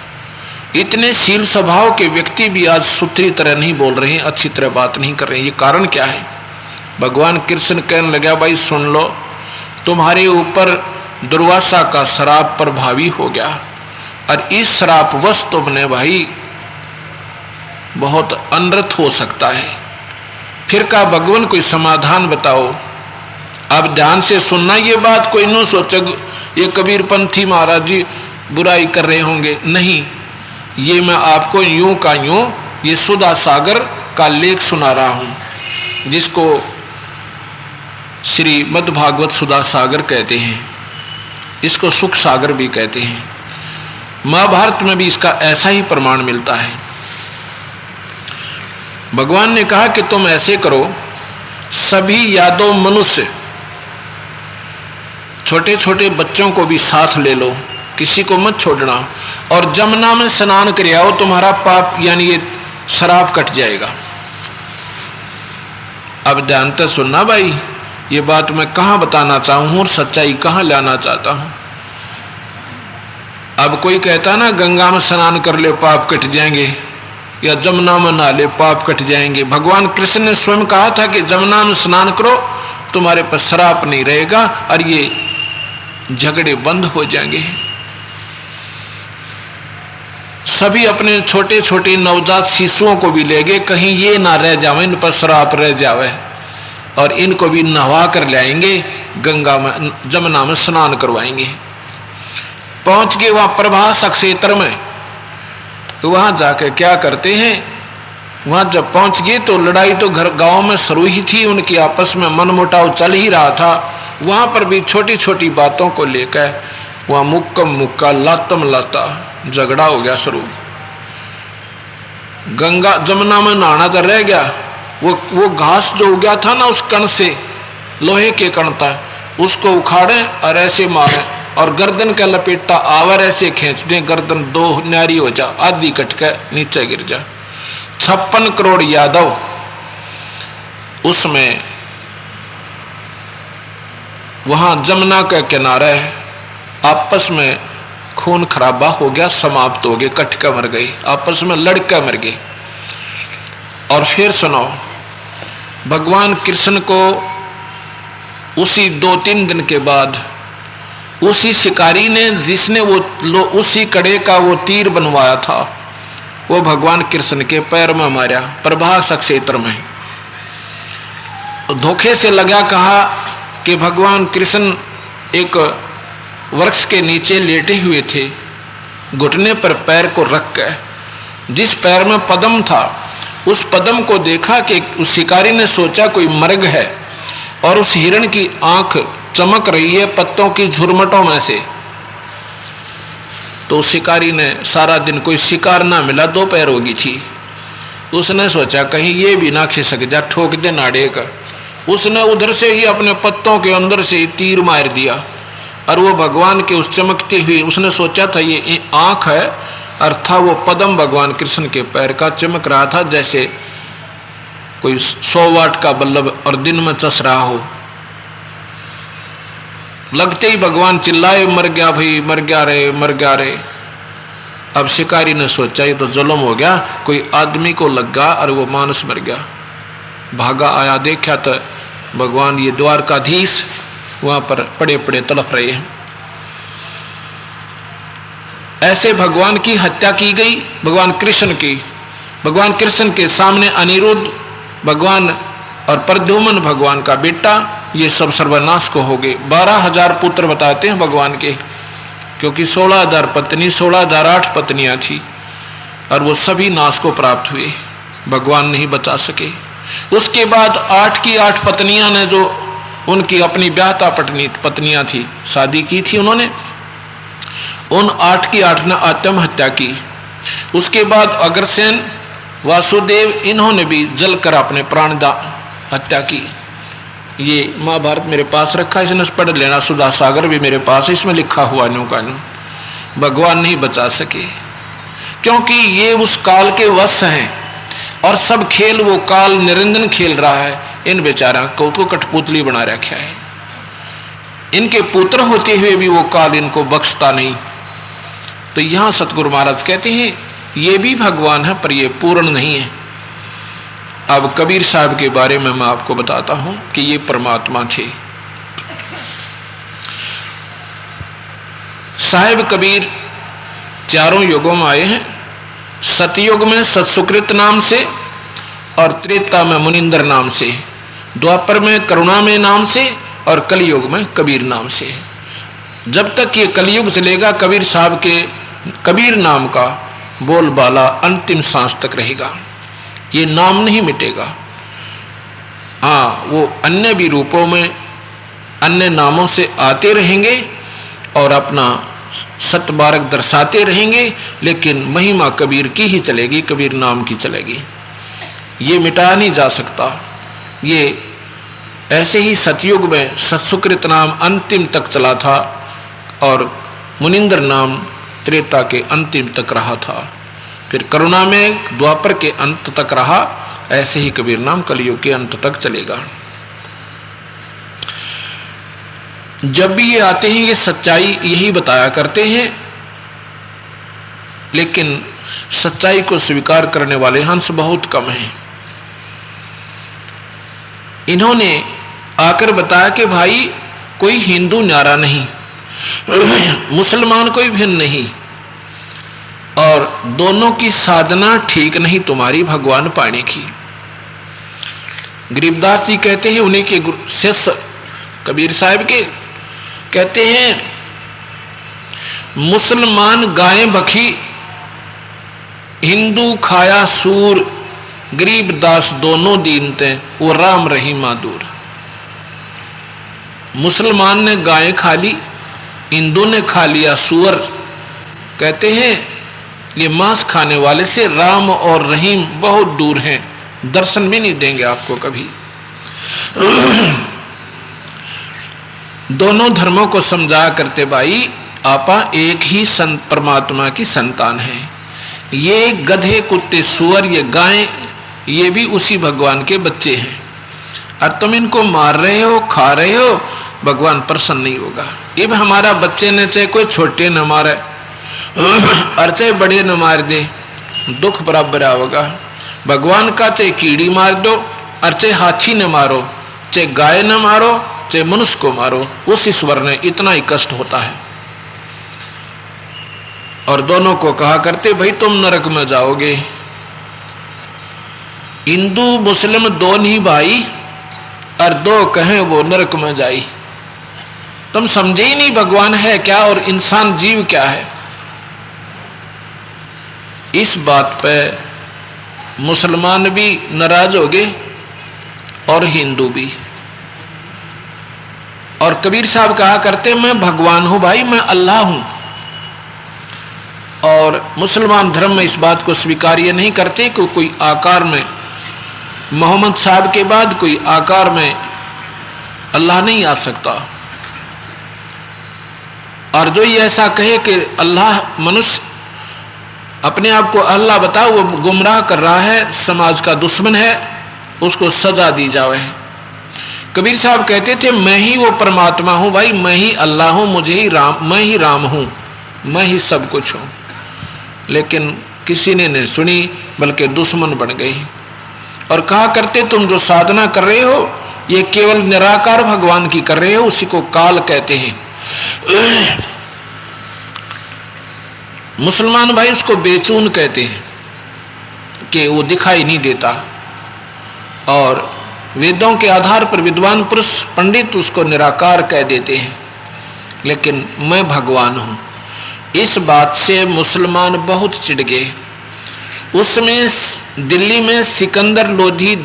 इतने शील स्वभाव के व्यक्ति भी आज सुथरी तरह नहीं बोल रहे हैं, अच्छी तरह बात नहीं कर रहे हैं। ये कारण क्या है? भगवान कृष्ण कहने लगा, भाई सुन लो, तुम्हारे ऊपर दुर्वासा का श्राप प्रभावी हो गया, और इस श्रापवश तुमने भाई बहुत अनर्थ हो सकता है। फिर कहा, भगवान कोई समाधान बताओ। अब ध्यान से सुनना ये बात, कोई न सोचे ये कबीर पंथी महाराज जी बुराई कर रहे होंगे, नहीं। ये मैं आपको यूं का यूं ये सुधा सागर का लेख सुना रहा हूं, जिसको श्री मद्भागवत सुधा सागर कहते हैं, इसको सुख सागर भी कहते हैं। महाभारत में भी इसका ऐसा ही प्रमाण मिलता है। भगवान ने कहा कि तुम ऐसे करो, सभी यादव मनुष्य, छोटे छोटे बच्चों को भी साथ ले लो, किसी को मत छोड़ना, और जमुना में स्नान कर आओ, तुम्हारा पाप यानी ये श्राप कट जाएगा। अब ध्यान से सुनना भाई, ये बात मैं कहाँ बताना चाहूँ और सच्चाई कहाँ लाना चाहता हूँ। अब कोई कहता ना गंगा में स्नान कर ले पाप कट जाएंगे, या जमुना में नहा ले पाप कट जाएंगे। भगवान कृष्ण ने स्वयं कहा था कि जमुना में स्नान करो, तुम्हारे पर श्राप नहीं रहेगा और ये झगड़े बंद हो जाएंगे। सभी अपने छोटे छोटे नवजात शिशुओं को भी ले गए, कहीं ये ना रह जावे, इन पर श्राप रह जावे, और इनको भी नहवा कर लाएंगे, गंगा में जमुना में स्नान करवाएंगे। पहुंच गए वहां प्रभास क्षेत्र में। वहां जाकर क्या करते हैं, वहां जब पहुंच गए तो लड़ाई तो घर गांव में शुरू ही थी, उनकी आपस में मनमुटाव चल ही रहा था। वहां पर भी छोटी छोटी बातों को लेकर वहां मुक्कम मुक्का लातम लाता झगड़ा हो गया शुरू। गंगा जमुना में नहाना तो रह गया, वो घास जो उगा था ना उस कण से, लोहे के कण था, उसको उखाड़े और ऐसे मारे और गर्दन का लपेटा आवर ऐसे खींच दे, गर्दन 2 न्यारी हो जा, आधी कट के नीचे गिर जा। 56 करोड़ यादव उसमें वहां जमुना का किनारा है, आपस में खून खराबा हो गया, समाप्त हो गए, कट के मर गए, आपस में लड़के मर गए। और फिर सुनो, भगवान कृष्ण को उसी 2-3 दिन के बाद उसी शिकारी ने, जिसने वो उसी कड़े का वो तीर बनवाया था, वो भगवान कृष्ण के पैर में मारा, प्रभास क्षेत्र में। धोखे से लगा, कहा कि भगवान कृष्ण एक वृक्ष के नीचे लेटे हुए थे, घुटने पर पैर को रख कर, जिस पैर में पद्म था उस पद्म को देखा कि उस शिकारी ने सोचा कोई मृग है, और उस हिरण की आंख चमक रही है पत्तों की झुरमटों में से। तो शिकारी ने सारा दिन कोई शिकार ना मिला, दोपहर होगी थी, उसने सोचा कहीं ये भी ना खिसक जा, ठोक दे नाड़े का। उसने उधर से ही अपने पत्तों के अंदर से ही तीर मार दिया, और वो भगवान के उस चमकती हुई, उसने सोचा था ये आंख है, और था वो पद्म भगवान कृष्ण के पैर का, चमक रहा था जैसे कोई 100 वाट का बल्ब और दिन में चस रहा हो। लगते ही भगवान चिल्लाए, मर गया भाई, मर गया रे, मर गया रे। अब शिकारी ने सोचा ये तो जुल्म हो गया, कोई आदमी को लगा और वो मानस मर गया। भागा आया, देखा तो भगवान ये द्वारकाधीश वहां पर पड़े पड़े तड़प रहे हैं। ऐसे भगवान की हत्या की गई, भगवान कृष्ण की। भगवान कृष्ण के सामने अनिरुद्ध भगवान और प्रद्युम्न भगवान का बेटा, ये सब सर्वनाश को हो गए। 12,000 पुत्र बताते हैं भगवान के, क्योंकि 16,000 पत्नी, 16,008 पत्नियां थी, और वो सभी नाश को प्राप्त हुए, भगवान नहीं बचा सके। उसके बाद 8 की 8 पत्नियां ने, जो उनकी अपनी ब्याहता पत्नियां थी, शादी की थी उन्होंने, उन 8 की 8 ने आत्महत्या की। उसके बाद अग्रसेन, वासुदेव, इन्होंने भी जलकर अपने प्राण हत्या की। ये महाभारत मेरे पास रखा, इसने पढ़ लेना, सुधा सागर भी मेरे पास, इसमें लिखा हुआ न्यू का न्यू। भगवान नहीं बचा सके, क्योंकि ये उस काल के वश हैं, और सब खेल वो काल निरंजन खेल रहा है। इन बेचारा को तो कठपुतली बना रखा है, इनके पुत्र होते हुए भी वो काल इनको बख्शता नहीं। तो यहां सतगुरु महाराज कहते हैं ये भी भगवान है, पर ये पूर्ण नहीं है। अब कबीर साहब के बारे में मैं आपको बताता हूं कि ये परमात्मा थे। साहिब कबीर चारों युगों में आए हैं। सतयुग में सत्सुकृत नाम से, और त्रेता में मुनिंदर नाम से, द्वापर में करुणा में नाम से, और कलयुग में कबीर नाम से। जब तक ये कलयुग चलेगा, कबीर साहब के कबीर नाम का बोलबाला अंतिम सांस तक रहेगा, ये नाम नहीं मिटेगा। हाँ, वो अन्य भी रूपों में अन्य नामों से आते रहेंगे और अपना सतबारक दर्शाते रहेंगे, लेकिन महिमा कबीर की ही चलेगी, कबीर नाम की चलेगी, ये मिटाया नहीं जा सकता। ये ऐसे ही सतयुग में सत्सुकृत नाम अंतिम तक चला था, और मुनिंदर नाम त्रेता के अंतिम तक रहा था, फिर करुणा में द्वापर के अंत तक रहा। ऐसे ही कबीर नाम कलयुग के अंत तक चलेगा। जब भी ये आते हैं, ये सच्चाई यही बताया करते हैं, लेकिन सच्चाई को स्वीकार करने वाले हंस बहुत कम हैं। इन्होंने आकर बताया कि भाई कोई हिंदू न्यारा नहीं, मुसलमान कोई भिन्न नहीं, और दोनों की साधना ठीक नहीं तुम्हारी भगवान पाने की। गरीबदास जी कहते हैं, उन्हीं के शिष्य कबीर साहब के, कहते हैं मुसलमान गायें बखी, हिंदू खाया सूर, गरीबदास दोनों दीन थे, वो राम रही मादूर। मुसलमान ने गायें खा ली, हिंदू ने खा लिया सूअर। कहते हैं ये मांस खाने वाले से राम और रहीम बहुत दूर हैं, दर्शन भी नहीं देंगे आपको कभी। दोनों धर्मों को समझा करते भाई, आपा एक ही परमात्मा की संतान है। ये गधे, कुत्ते, सूअर, ये गायें, ये भी उसी भगवान के बच्चे हैं, और तुम इनको मार रहे हो, खा रहे हो, भगवान प्रसन्न नहीं होगा। अब हमारा बच्चे ने चाहे कोई छोटे न मारे और चाहे बड़े न मार दे, दुख बराबर आओगा। भगवान का चाहे कीड़ी मार दो और चाहे हाथी ने मारो, चाहे गाय ने मारो, चाहे मनुष्य को मारो, उस ईश्वर ने इतना ही कष्ट होता है। और दोनों को कहा करते भाई तुम नरक में जाओगे। हिंदू मुस्लिम दो नहीं भाई, और दो कहें वो नरक में जाई। तुम समझे ही नहीं भगवान है क्या और इंसान जीव क्या है। इस बात पे मुसलमान भी नाराज हो गए और हिंदू भी। और कबीर साहब कहा करते मैं भगवान हूं भाई, मैं अल्लाह हूं। और मुसलमान धर्म में इस बात को स्वीकार्य नहीं करते कि कोई आकार में मोहम्मद साहब के बाद कोई आकार में अल्लाह नहीं आ सकता। और जो ये ऐसा कहे कि अल्लाह मनुष्य अपने आप को अल्लाह बताओ, वो गुमराह कर रहा है, समाज का दुश्मन है, उसको सजा दी जाए। कबीर साहब कहते थे मैं ही वो परमात्मा हूं भाई, मैं ही अल्लाह हूं, मुझे ही राम, मैं ही राम हूं, मैं ही सब कुछ हूं। लेकिन किसी ने नहीं सुनी, बल्कि दुश्मन बन गई। और कहा करते तुम जो साधना कर रहे हो ये केवल निराकार भगवान की कर रहे हो, उसी को काल कहते हैं। मुसलमान भाई उसको बेचून कहते हैं कि वो दिखाई नहीं देता। और वेदों के आधार पर विद्वान पुरुष पंडित उसको निराकार कह देते हैं। लेकिन मैं भगवान हूं, इस बात से मुसलमान बहुत चिढ़ गए। उसमें दिल्ली में सिकंदर लोधी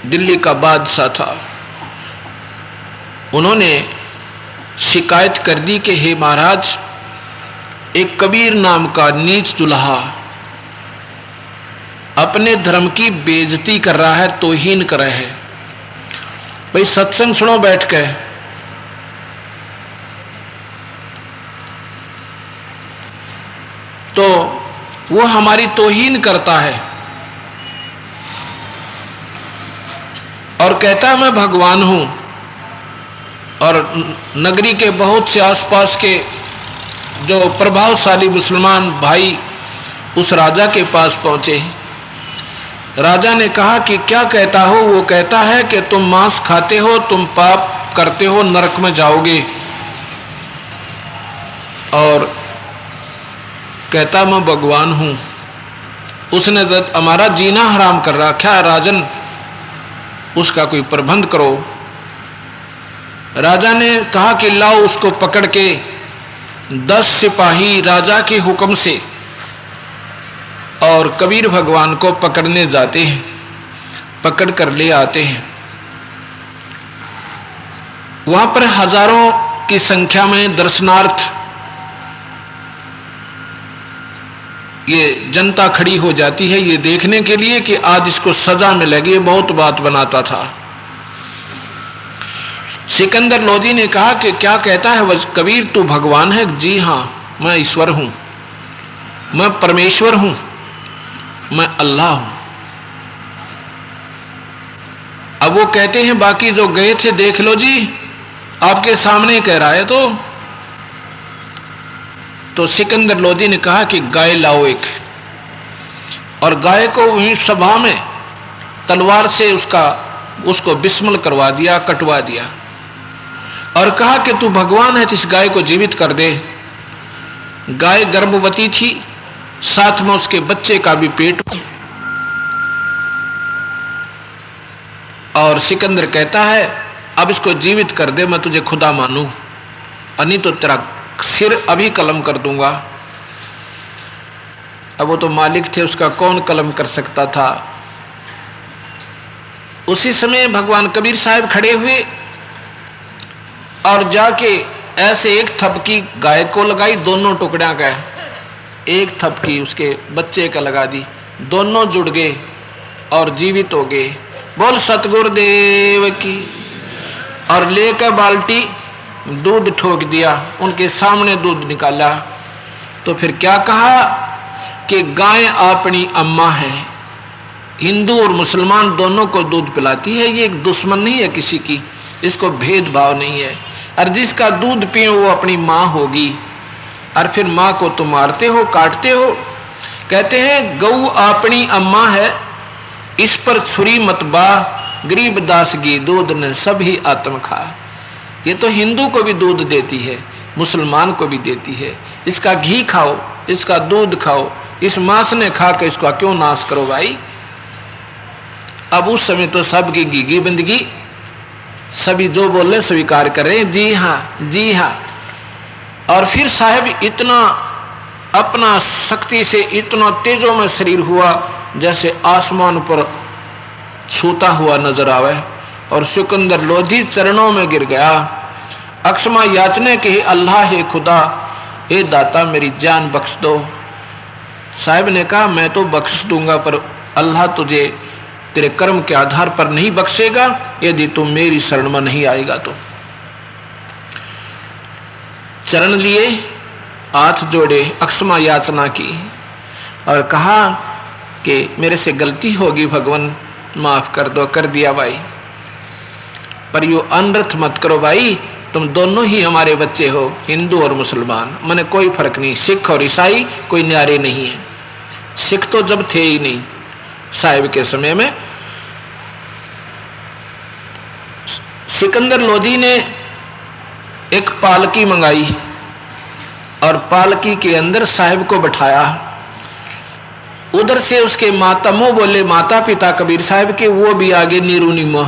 दिल्ली का बादशाह था, उन्होंने शिकायत कर दी कि हे महाराज, एक कबीर नाम का नीच दुल्हा अपने धर्म की बेइज्जती कर रहा है, तौहीन कर रहा है। भाई सत्संग सुनो बैठ के। तो वो हमारी तौहीन करता है और कहता है मैं भगवान हूं। और नगरी के बहुत से आसपास के जो प्रभावशाली मुसलमान भाई उस राजा के पास पहुंचे। राजा ने कहा कि क्या कहता हो? वो कहता है कि तुम मांस खाते हो, तुम पाप करते हो, नरक में जाओगे। और कहता मैं भगवान हूं, उसने हमारा जीना हराम कर रखा, राजन उसका कोई प्रबंध करो। राजा ने कहा कि लाओ उसको पकड़ के 10 सिपाही राजा के हुक्म से और कबीर भगवान को पकड़ने जाते हैं, पकड़ कर ले आते हैं। वहां पर हजारों की संख्या में दर्शनार्थ ये जनता खड़ी हो जाती है ये देखने के लिए कि आज इसको सजा मिलेगी। ये बहुत बात बनाता था। सिकंदर लोधी ने कहा कि क्या कहता है वह कबीर, तू भगवान है? जी हाँ, मैं ईश्वर हूं, मैं परमेश्वर हूं, मैं अल्लाह हूं। अब वो कहते हैं बाकी जो गए थे देख लो जी, आपके सामने कह रहा है। तो सिकंदर लोधी ने कहा कि गाय लाओ एक, और गाय को वहीं सभा में तलवार से उसको बिस्मिल करवा दिया, कटवा दिया और कहा कि तू भगवान है तो इस गाय को जीवित कर दे। गाय गर्भवती थी, साथ में उसके बच्चे का भी पेट। और सिकंदर कहता है अब इसको जीवित कर दे, मैं तुझे खुदा मानूं, नहीं तो तेरा सिर अभी कलम कर दूंगा। अब वो तो मालिक थे, उसका कौन कलम कर सकता था। उसी समय भगवान कबीर साहब खड़े हुए और जाके ऐसे एक थपकी गाय को लगाई, दोनों टुकड़ियां का, एक थपकी उसके बच्चे का लगा दी, दोनों जुड़ गए और जीवित हो गए। बोल सतगुरुदेव की। और लेकर बाल्टी दूध ठोक दिया, उनके सामने दूध निकाला। तो फिर क्या कहा कि गाय अपनी अम्मा है। हिंदू और मुसलमान दोनों को दूध पिलाती है, ये एक दुश्मन नहीं है किसी की, इसको भेदभाव नहीं है। और जिसका दूध पिए वो अपनी माँ होगी। और फिर माँ को तुम मारते हो, काटते हो, कहते हैं गऊ अपनी अम्मा है, इस पर छुरी मत बाह, गरीब दास की दूध ने सभी आत्म खा। ये तो हिंदू को भी दूध देती है, मुसलमान को भी देती है। इसका घी खाओ, इसका दूध खाओ, इस मांस ने खा के इसका क्यों नाश करो भाई। अब उस समय तो सबकी घीगी बंदगी, सभी जो बोले स्वीकार करें, जी हाँ जी हाँ। और फिर साहब इतना अपना शक्ति से इतना तेजों में शरीर हुआ जैसे आसमान पर छूता हुआ नजर आवे, और सिकंदर लोधी चरणों में गिर गया। अक्षमा याचने के, अल्लाह है खुदा, ए दाता मेरी जान बख्श दो। साहब ने कहा मैं तो बख्श दूंगा, पर अल्लाह तुझे तेरे कर्म के आधार पर नहीं बख्शेगा यदि तू मेरी शरण में नहीं आएगा तो। चरण लिए, हाथ जोड़े, अक्षमा याचना की और कहा कि मेरे से गलती होगी भगवान, माफ कर दो। कर दिया भाई, पर यो अनर्थ मत करो भाई, तुम दोनों ही हमारे बच्चे हो, हिंदू और मुसलमान, मने कोई फर्क नहीं। सिख और ईसाई कोई न्यारे नहीं है। सिख तो जब थे ही नहीं साहिब के समय में। सिकंदर लोधी ने एक पालकी मंगाई और पालकी के अंदर साहिब को बैठाया। उधर से उसके माता मुंह बोले माता पिता कबीर साहिब के, वो भी आगे नीरू नीमा,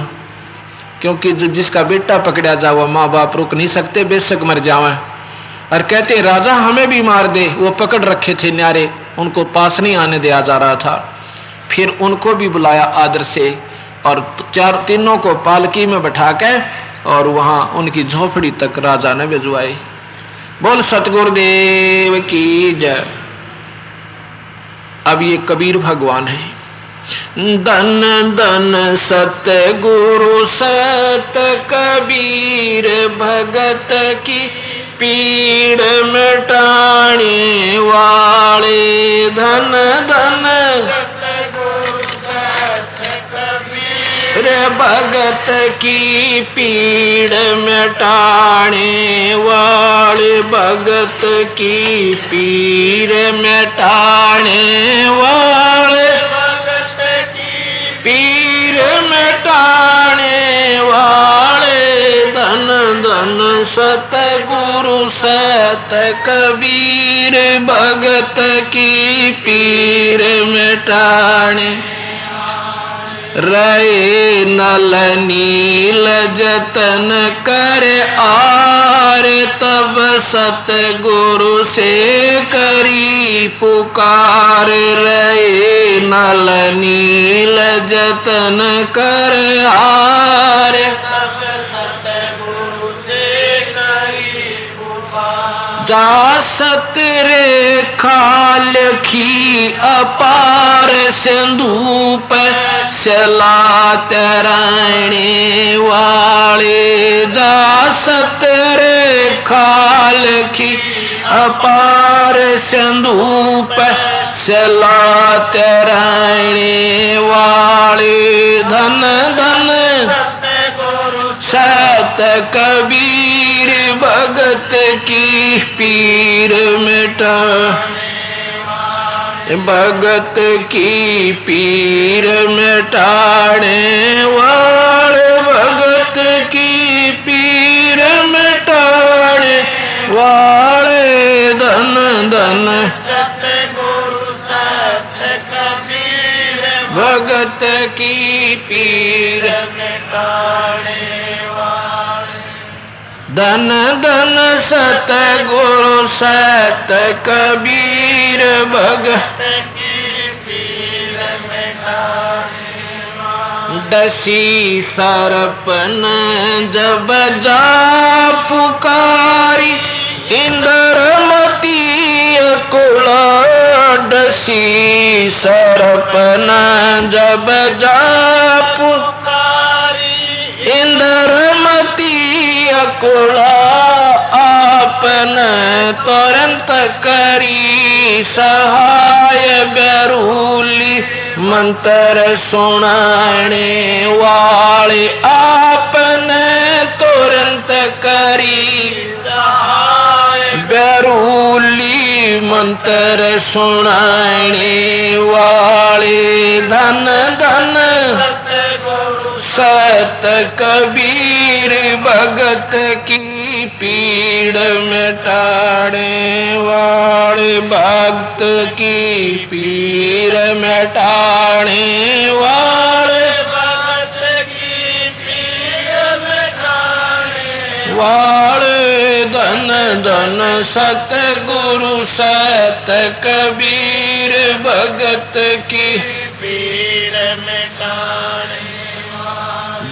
क्योंकि जिसका बेटा पकड़ा जावा माँ बाप रुक नहीं सकते, बेशक मर जावे। और कहते राजा हमें भी मार दे, वो पकड़ रखे थे न्यारे, उनको पास नहीं आने दिया जा रहा था। फिर उनको भी बुलाया आदर से और तीनों को पालकी में बैठा के और वहां उनकी झोपड़ी तक राजा ने भिजवाए। बोल सतगुरुदेव की जय। अब ये कबीर भगवान है। धन धन सतगुरु सत कबीर भगत की पीड़ मिटाने वाले। धन धन रे भगत की पीड़ मिटाने वाले, भगत की पीड़ मिटाने वाले, पीर मिटाने वाले। धन धन सतगुरु सत कबीर भगत की पीर मिटाने। रहे नल नील जतन कर आर, तब सतगुरु से करी पुकार। रहे नल नील जतन कर आर, तब सतगुरु से करी पुकार। जा सत रेखा लखी अपार, सिंधु पर चला तराने वाले। जा सत रेखा लखी अपार, सिंधु पर चला तराने वाले। धन धन सत कबीर भगत की पीर मिटा, भगत की पीर मिटाने वाले, भगत की पीर मिटाने वाले। धन धन सतगुरु सत कबीर भगत की पीर मिटाने वाले। धन धन सतगुरु सत कबीर भगत की पीर मिटाने वाले। डसी सरपन जब जा पुकारी, इंद्रमती कुला। डसी सरपन जब जा पुकारी, इंद्रमती कुला। आपन तुरंत करी सहाय, बेरूली मंत्र सुनाने वाले। आपन तुरंत करी सहाय, बेरूली मंत्र सुनाने वाले धन धन सत कबीर भगत की पीड़ मिटाने वाले भक्त की पीड़ मिटाने वाले भक्त की पीड़ मिटाने वाले धन धन सतगुरु सत कबीर भगत की पीड़ मिटाने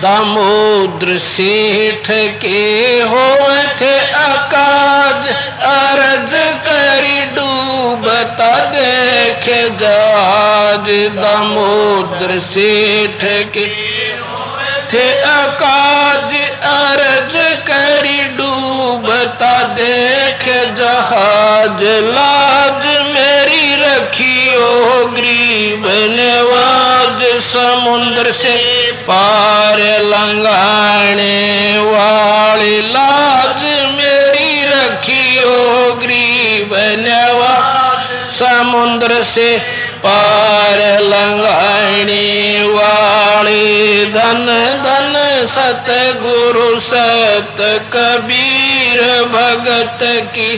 दामोदर सेठ के होठ अकाज अर्ज करी डूबता देखे जहाज दामोदर सेठ के थे अकाज अर्ज करी डूबता देख जहाज लाज मेरी रखियो गरीब नवाज समुद्र से पार लंघाने वाली लाज मेरी रखियो गरीब नवाज समुद्र से पार लंघाने वाले धन धन सतगुरु सत कबीर भगत की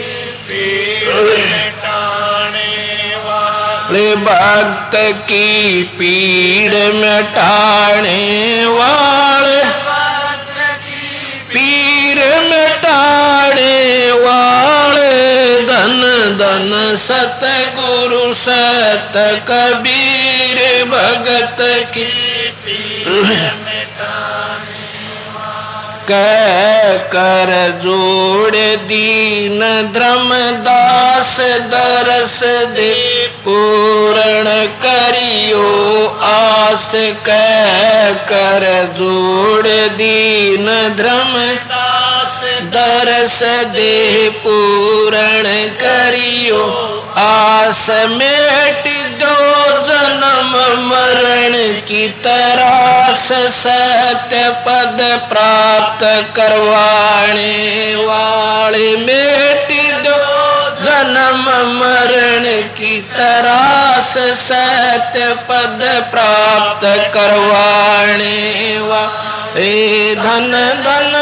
पीड़ मिटाने वाले भक्त की पीड़ मिटाने वाले पीड़ मिटाने वाले धन धन सतगुरु सत कबीर भगत की कह कर जोड़ दीन धर्मदास दरस दे पूर्ण करियो आस कह कर जोड़ दीन धर्मदास दरस दे पूर्ण करियो आस मेट दो जन्म मरण की तरास सत्य पद प्राप्त करवाने वाले मेट दो जन्म मरण की तरास सत्य पद प्राप्त करवाने वाले धन धन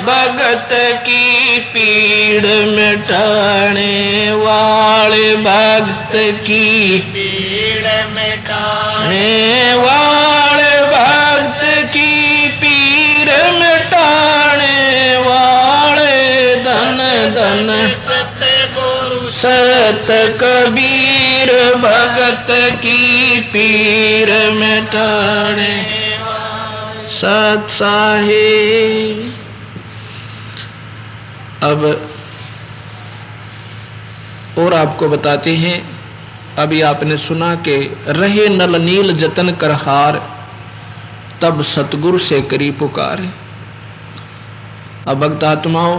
भगत की पीड़ मिटाने वाले भक्त की पीड़ मिटाने वाले भक्त की पीड़ मिटाने वाले धन धन सत कबीर भगत की पीड़ मिटाने सत साहिब। अब और आपको बताते हैं, अभी आपने सुना कि रहे नल नील जतन कर हार तब सतगुरु से करी पुकार। अब भक्त आत्माओं,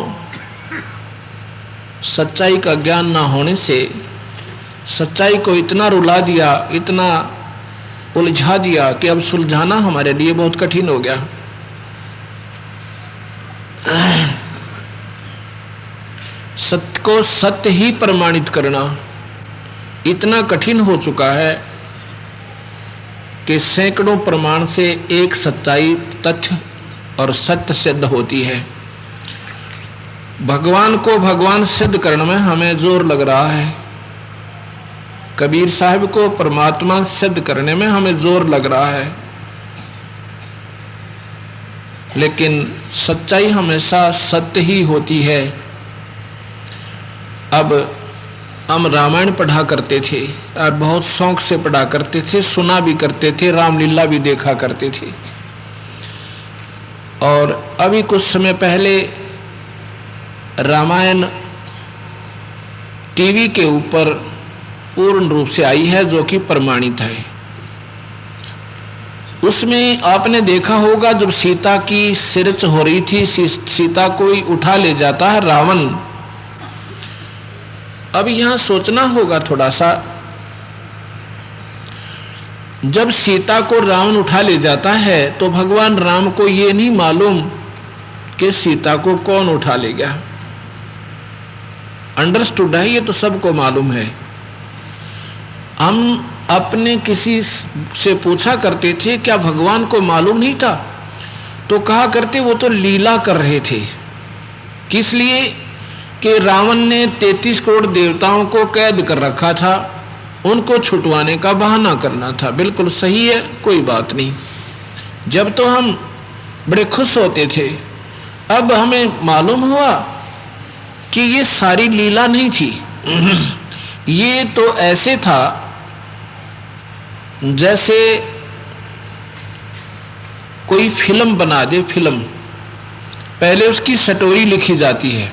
सच्चाई का ज्ञान ना होने से सच्चाई को इतना रुला दिया, इतना उलझा दिया कि अब सुलझाना हमारे लिए बहुत कठिन हो गया। सत्य को सत्य ही प्रमाणित करना इतना कठिन हो चुका है कि सैकड़ों प्रमाण से एक सच्चाई तथ्य और सत्य सिद्ध होती है। भगवान को भगवान सिद्ध करने में हमें जोर लग रहा है, कबीर साहब को परमात्मा सिद्ध करने में हमें जोर लग रहा है, लेकिन सच्चाई हमेशा सत्य ही होती है। अब हम रामायण पढ़ा करते थे और बहुत शौक से पढ़ा करते थे, सुना भी करते थे, रामलीला भी देखा करते थे। और अभी कुछ समय पहले रामायण टीवी के ऊपर पूर्ण रूप से आई है, जो कि प्रमाणित है। उसमें आपने देखा होगा जब सीता की सिरच हो रही थी, सीता को ही उठा ले जाता है रावण। अब यहां सोचना होगा थोड़ा सा, जब सीता को रावण उठा ले जाता है तो भगवान राम को ये नहीं मालूम कि सीता को कौन उठा ले गया। अंडरस्टूड है, ये तो सबको मालूम है। हम अपने किसी से पूछा करते थे क्या भगवान को मालूम नहीं था, तो कहा करते वो तो लीला कर रहे थे। किस लिए? कि रावण ने 33 करोड़ देवताओं को कैद कर रखा था, उनको छुटवाने का बहाना करना था। बिल्कुल सही है, कोई बात नहीं। जब तो हम बड़े खुश होते थे, अब हमें मालूम हुआ कि ये सारी लीला नहीं थी। ये तो ऐसे था जैसे कोई फिल्म बना दे। फिल्म पहले उसकी स्टोरी लिखी जाती है,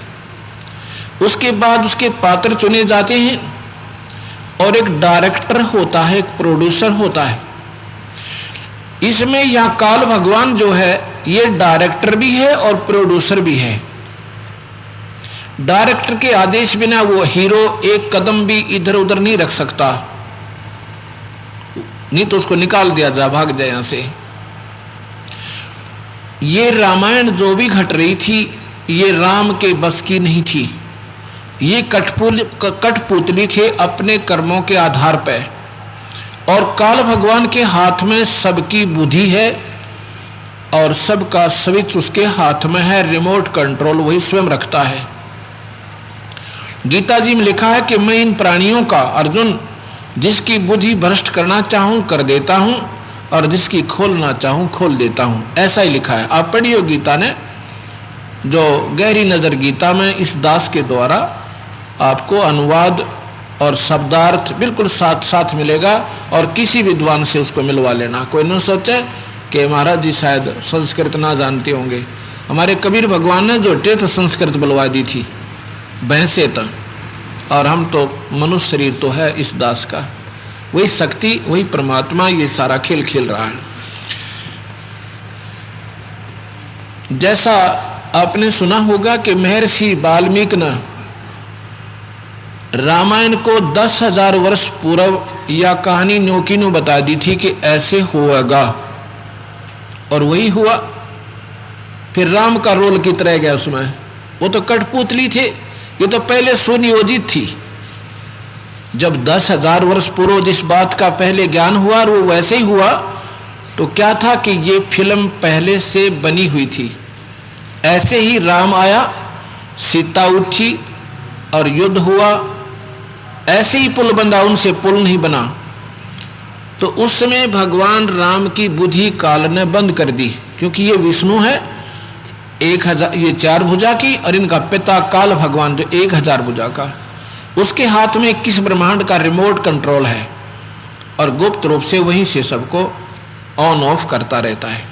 उसके बाद उसके पात्र चुने जाते हैं, और एक डायरेक्टर होता है, एक प्रोड्यूसर होता है। इसमें यह काल भगवान जो है ये डायरेक्टर भी है और प्रोड्यूसर भी है। डायरेक्टर के आदेश बिना वो हीरो एक कदम भी इधर उधर नहीं रख सकता, नहीं तो उसको निकाल दिया जा, भाग जाए यहां से। ये रामायण जो भी घट रही थी ये राम के बस की नहीं थी। ये कठपुतली थे अपने कर्मों के आधार पर, और काल भगवान के हाथ में सबकी बुद्धि है और सबका स्विच उसके हाथ में है, रिमोट कंट्रोल वही स्वयं रखता है। गीता जी में लिखा है कि मैं इन प्राणियों का, अर्जुन, जिसकी बुद्धि भ्रष्ट करना चाहूं कर देता हूं और जिसकी खोलना चाहूं खोल देता हूं। ऐसा ही लिखा है, आप पढ़िए गीता ने। जो गहरी नजर गीता में इस दास के द्वारा आपको अनुवाद और शब्दार्थ बिल्कुल साथ साथ मिलेगा, और किसी विद्वान से उसको मिलवा लेना। कोई न सोचे कि महाराज जी शायद संस्कृत ना जानते होंगे। हमारे कबीर भगवान ने जो टेथ संस्कृत बुलवा दी थी भैंसे तक, और हम तो मनुष्य शरीर तो है इस दास का। वही शक्ति, वही परमात्मा ये सारा खेल खेल रहा है। जैसा आपने सुना होगा कि महर्षि वाल्मीकि ने रामायण को 10,000 वर्ष पूर्व या कहानी न्योकी ने बता दी थी कि ऐसे होगा, और वही हुआ। फिर राम का रोल कितना रह गया उसमें? वो तो कठपुतली थे, ये तो पहले सुनियोजित थी। जब 10,000 वर्ष पूर्व जिस बात का पहले ज्ञान हुआ और वो वैसे ही हुआ, तो क्या था कि ये फिल्म पहले से बनी हुई थी। ऐसे ही राम आया, सीता उठी और युद्ध हुआ, ऐसे ही पुल बंधा, उनसे पुल नहीं बना। तो उस समय भगवान राम की बुद्धि काल ने बंद कर दी, क्योंकि ये विष्णु है 1000, ये 4 भुजा की, और इनका पिता काल भगवान जो 1000 भुजा का, उसके हाथ में 21 ब्रह्मांड का रिमोट कंट्रोल है, और गुप्त रूप से वहीं से सबको ऑन ऑफ करता रहता है।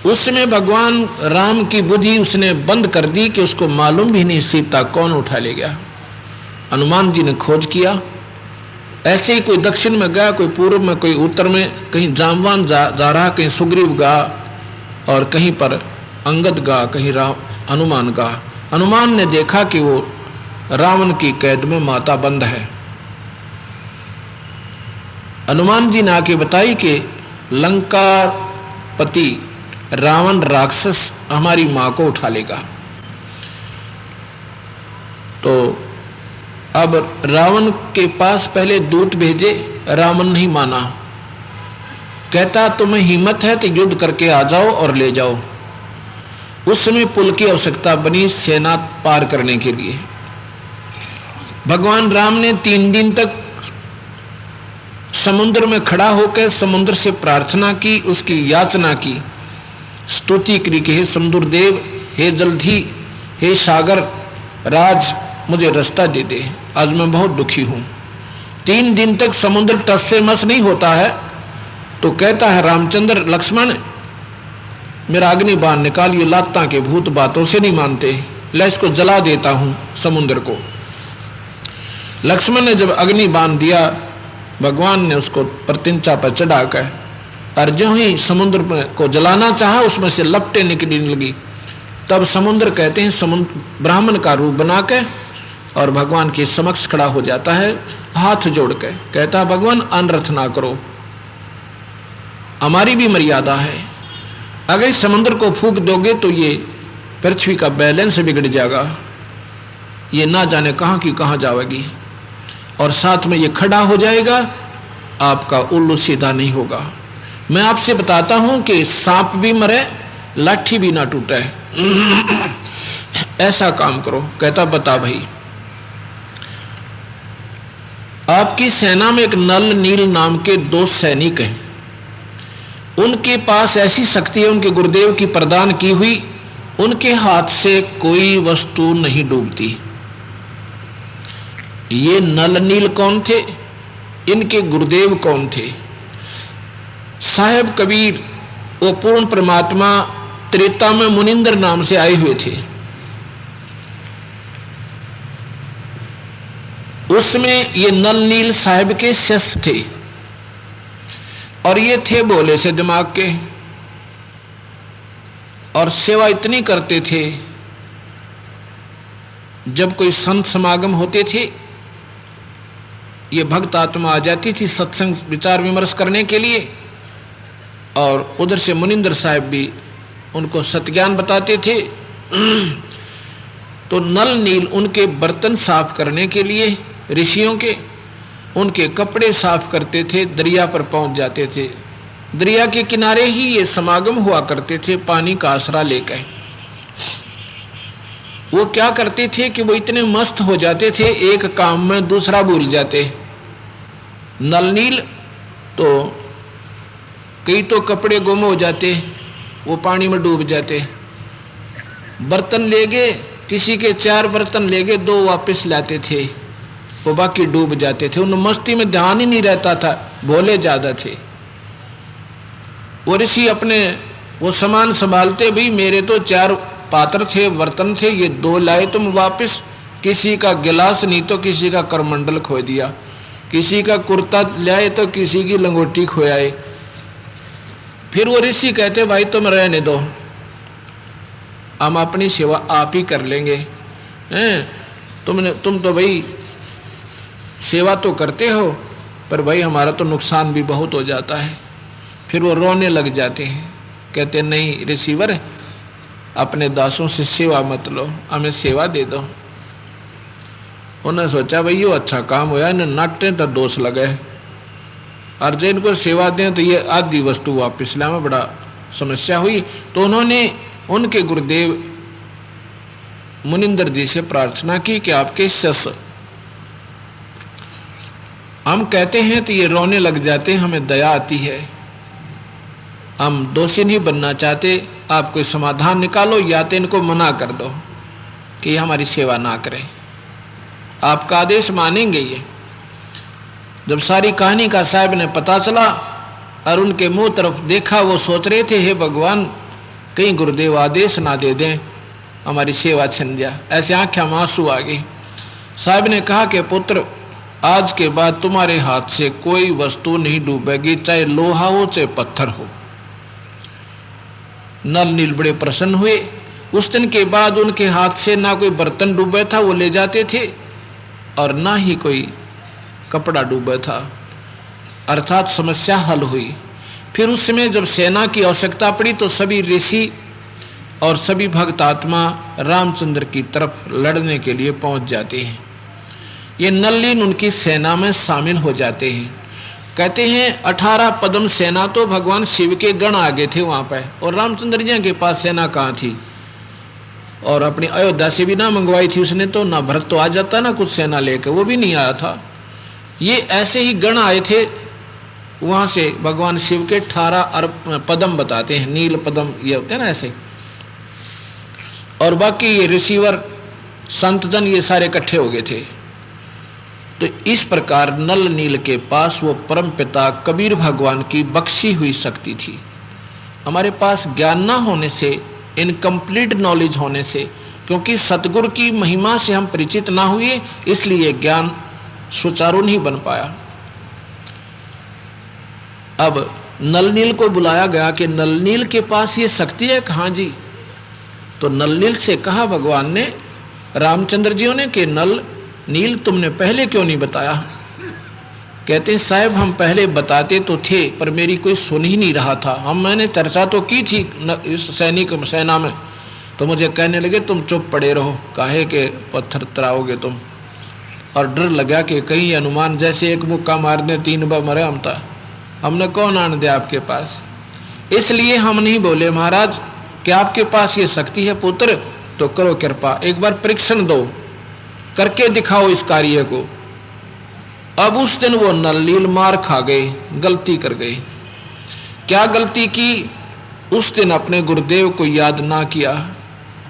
उस समय भगवान राम की बुद्धि उसने बंद कर दी कि उसको मालूम भी नहीं सीता कौन उठा ले गया। हनुमान जी ने खोज किया, ऐसे ही कोई दक्षिण में गया, कोई पूर्व में, कोई उत्तर में, कहीं जामवान जा रहा, कहीं सुग्रीव गा, और कहीं पर अंगद गा, कहीं हनुमान गा। हनुमान ने देखा कि वो रावण की कैद में माता बंद है। हनुमान जी ने आके बताई कि लंका पति रावण राक्षस हमारी मां को उठा लेगा। तो अब रावण के पास पहले दूत भेजे, रावण नहीं माना, कहता तुम्हें हिम्मत है तो युद्ध करके आ जाओ और ले जाओ। उस समय पुल की आवश्यकता बनी सेना पार करने के लिए। भगवान राम ने 3 दिन तक समुद्र में खड़ा होकर समुद्र से प्रार्थना की, उसकी याचना की, स्तुति करी कि हे समुद्र देव, हे जलधि, हे सागर राज, मुझे रास्ता दे दे, आज मैं बहुत दुखी हूं। 3 दिन तक समुद्र टस से मस नहीं होता है। तो कहता है रामचंद्र, लक्ष्मण मेरा अग्नि बाण निकाल, ये लाता के भूत बातों से नहीं मानते, ला इसको जला देता हूं समुद्र को। लक्ष्मण ने जब अग्नि बाण दिया, भगवान ने उसको प्रतिंचा पर चढ़ाकर, और जो ही समुद्र को जलाना चाहा उसमें से लपटें निकलने लगी। तब समुद्र कहते हैं समुद्र ब्राह्मण का रूप बना के और भगवान के समक्ष खड़ा हो जाता है, हाथ जोड़ के कहता है भगवान अनर्थ ना करो, हमारी भी मर्यादा है। अगर इस समुद्र को फूंक दोगे तो ये पृथ्वी का बैलेंस बिगड़ जाएगा, ये ना जाने कहाँ की कहाँ जाएगी, और साथ में ये खड़ा हो जाएगा, आपका उल्लू सीधा नहीं होगा। मैं आपसे बताता हूं कि सांप भी मरे, लाठी भी ना टूटे। ऐसा काम करो। कहता बता भाई, आपकी सेना में एक नल नील नाम के 2 सैनिक हैं, उनके पास ऐसी शक्ति है, उनके गुरुदेव की प्रदान की हुई, उनके हाथ से कोई वस्तु नहीं डूबती। ये नल नील कौन थे? इनके गुरुदेव कौन थे? साहेब कबीर, वो पूर्ण परमात्मा त्रेता में मुनिंदर नाम से आए हुए थे। उसमें ये नल नील साहेब के शिष्य थे, और ये थे भोले से दिमाग के, और सेवा इतनी करते थे, जब कोई संत समागम होते थे, ये भक्त आत्मा आ जाती थी सत्संग विचार विमर्श करने के लिए, और उधर से मुनिंदर साहब भी उनको सत्ज्ञान बताते थे। तो नल नील उनके बर्तन साफ करने के लिए, ऋषियों के उनके कपड़े साफ करते थे, दरिया पर पहुंच जाते थे। दरिया के किनारे ही ये समागम हुआ करते थे, पानी का आसरा लेकर। वो क्या करते थे कि वो इतने मस्त हो जाते थे, एक काम में दूसरा भूल जाते। नल नील तो कई तो कपड़े गुम हो जाते, वो पानी में डूब जाते। बर्तन ले गए, किसी के 4 बर्तन ले गए, 2 वापस लाते थे, वो बाकी डूब जाते थे। उन मस्ती में ध्यान ही नहीं रहता था, भोले ज्यादा थे। वो ऋषि अपने वो सामान संभालते, भी मेरे तो 4 पात्र थे, बर्तन थे, ये 2 लाए तुम वापस। किसी का गिलास नहीं तो किसी का करमंडल खो दिया, किसी का कुर्ता लाए तो किसी की लंगोटी खोयाए। फिर वो ऋषि कहते भाई तुम रहने दो, हम अपनी सेवा आप ही कर लेंगे। तुम तो भाई सेवा तो करते हो, पर भाई हमारा तो नुकसान भी बहुत हो जाता है। फिर वो रोने लग जाते हैं, कहते नहीं ऋषिवर, अपने दासों से सेवा मत लो, हमें सेवा दे दो। उन्होंने सोचा भाई ये अच्छा काम होया, इन्हें नाटे तो दोष लगे, और जो इनको सेवा दें तो ये आधी वस्तु वापस लाए में बड़ा समस्या हुई। तो उन्होंने उनके गुरुदेव मुनिंदर जी से प्रार्थना की कि आपके शिष्य, हम कहते हैं तो ये रोने लग जाते, हमें दया आती है, हम दोषी नहीं बनना चाहते, आप कोई समाधान निकालो, या तो इनको मना कर दो कि ये हमारी सेवा ना करें, आपका आदेश मानेंगे ये। जब सारी कहानी का साहब ने पता चला और उनके मुंह तरफ देखा, वो सोच रहे थे हे भगवान कहीं गुरुदेव आदेश ना दे दें, हमारी सेवा छिन जा। ऐसे आंखें में आंसू आ गए। साहब ने कहा कि पुत्र, आज के बाद तुम्हारे हाथ से कोई वस्तु नहीं डूबेगी, चाहे लोहा हो चाहे पत्थर हो। नल नील बड़े प्रसन्न हुए। उस दिन के बाद उनके हाथ से ना कोई बर्तन डूबे था वो ले जाते थे, और ना ही कोई कपड़ा डूबा था, अर्थात समस्या हल हुई। फिर उस समय जब सेना की आवश्यकता पड़ी तो सभी ऋषि और सभी भक्त आत्मा रामचंद्र की तरफ लड़ने के लिए पहुंच जाते हैं। ये नल्लीन उनकी सेना में शामिल हो जाते हैं। कहते हैं 18 पद्म सेना तो भगवान शिव के गण आगे थे वहाँ पर, और रामचंद्र जी के पास सेना कहाँ थी, और अपनी अयोध्या से भी ना मंगवाई थी उसने, तो ना भरत तो आ जाता ना कुछ सेना लेकर, वो भी नहीं आया था। ये ऐसे ही गण आए थे वहाँ से, भगवान शिव के 18 पद्म बताते हैं, नील पद्म ये होते हैं ना ऐसे, और बाकी ये ऋषिवर संतजन ये सारे इकट्ठे हो गए थे। तो इस प्रकार नल नील के पास वो परम पिता कबीर भगवान की बख्शी हुई शक्ति थी। हमारे पास ज्ञान ना होने से, इनकम्प्लीट नॉलेज होने से, क्योंकि सतगुरु की महिमा से हम परिचित ना हुए, इसलिए ज्ञान सुचारू नहीं बन पाया। अब नल नील को बुलाया गया कि नल नील के पास ये शक्ति है कहाँ जी? तो नल नील से कहा भगवान ने, रामचंद्र जी ने, कि नल नील तुमने पहले क्यों नहीं बताया? कहते हैं साहब हम पहले बताते तो थे, पर मेरी कोई सुन ही नहीं रहा था। मैंने चर्चा तो की थी इस सेना में, तो मुझे कहने लगे तुम चुप पड़े रहो, काहे के पत्थर तराओगे तुम। और डर लगा कि कहीं हनुमान जैसे एक मुक्का मार दे 3 बार मरे हम था, हमने कौन आने दे आपके पास। इसलिए हम नहीं बोले महाराज कि आपके पास ये शक्ति है पुत्र, तो करो कृपा, एक बार परीक्षण दो, करके दिखाओ इस कार्य को। अब उस दिन वो नलनील मार खा गए, गलती कर गए। क्या गलती की? उस दिन अपने गुरुदेव को याद ना किया,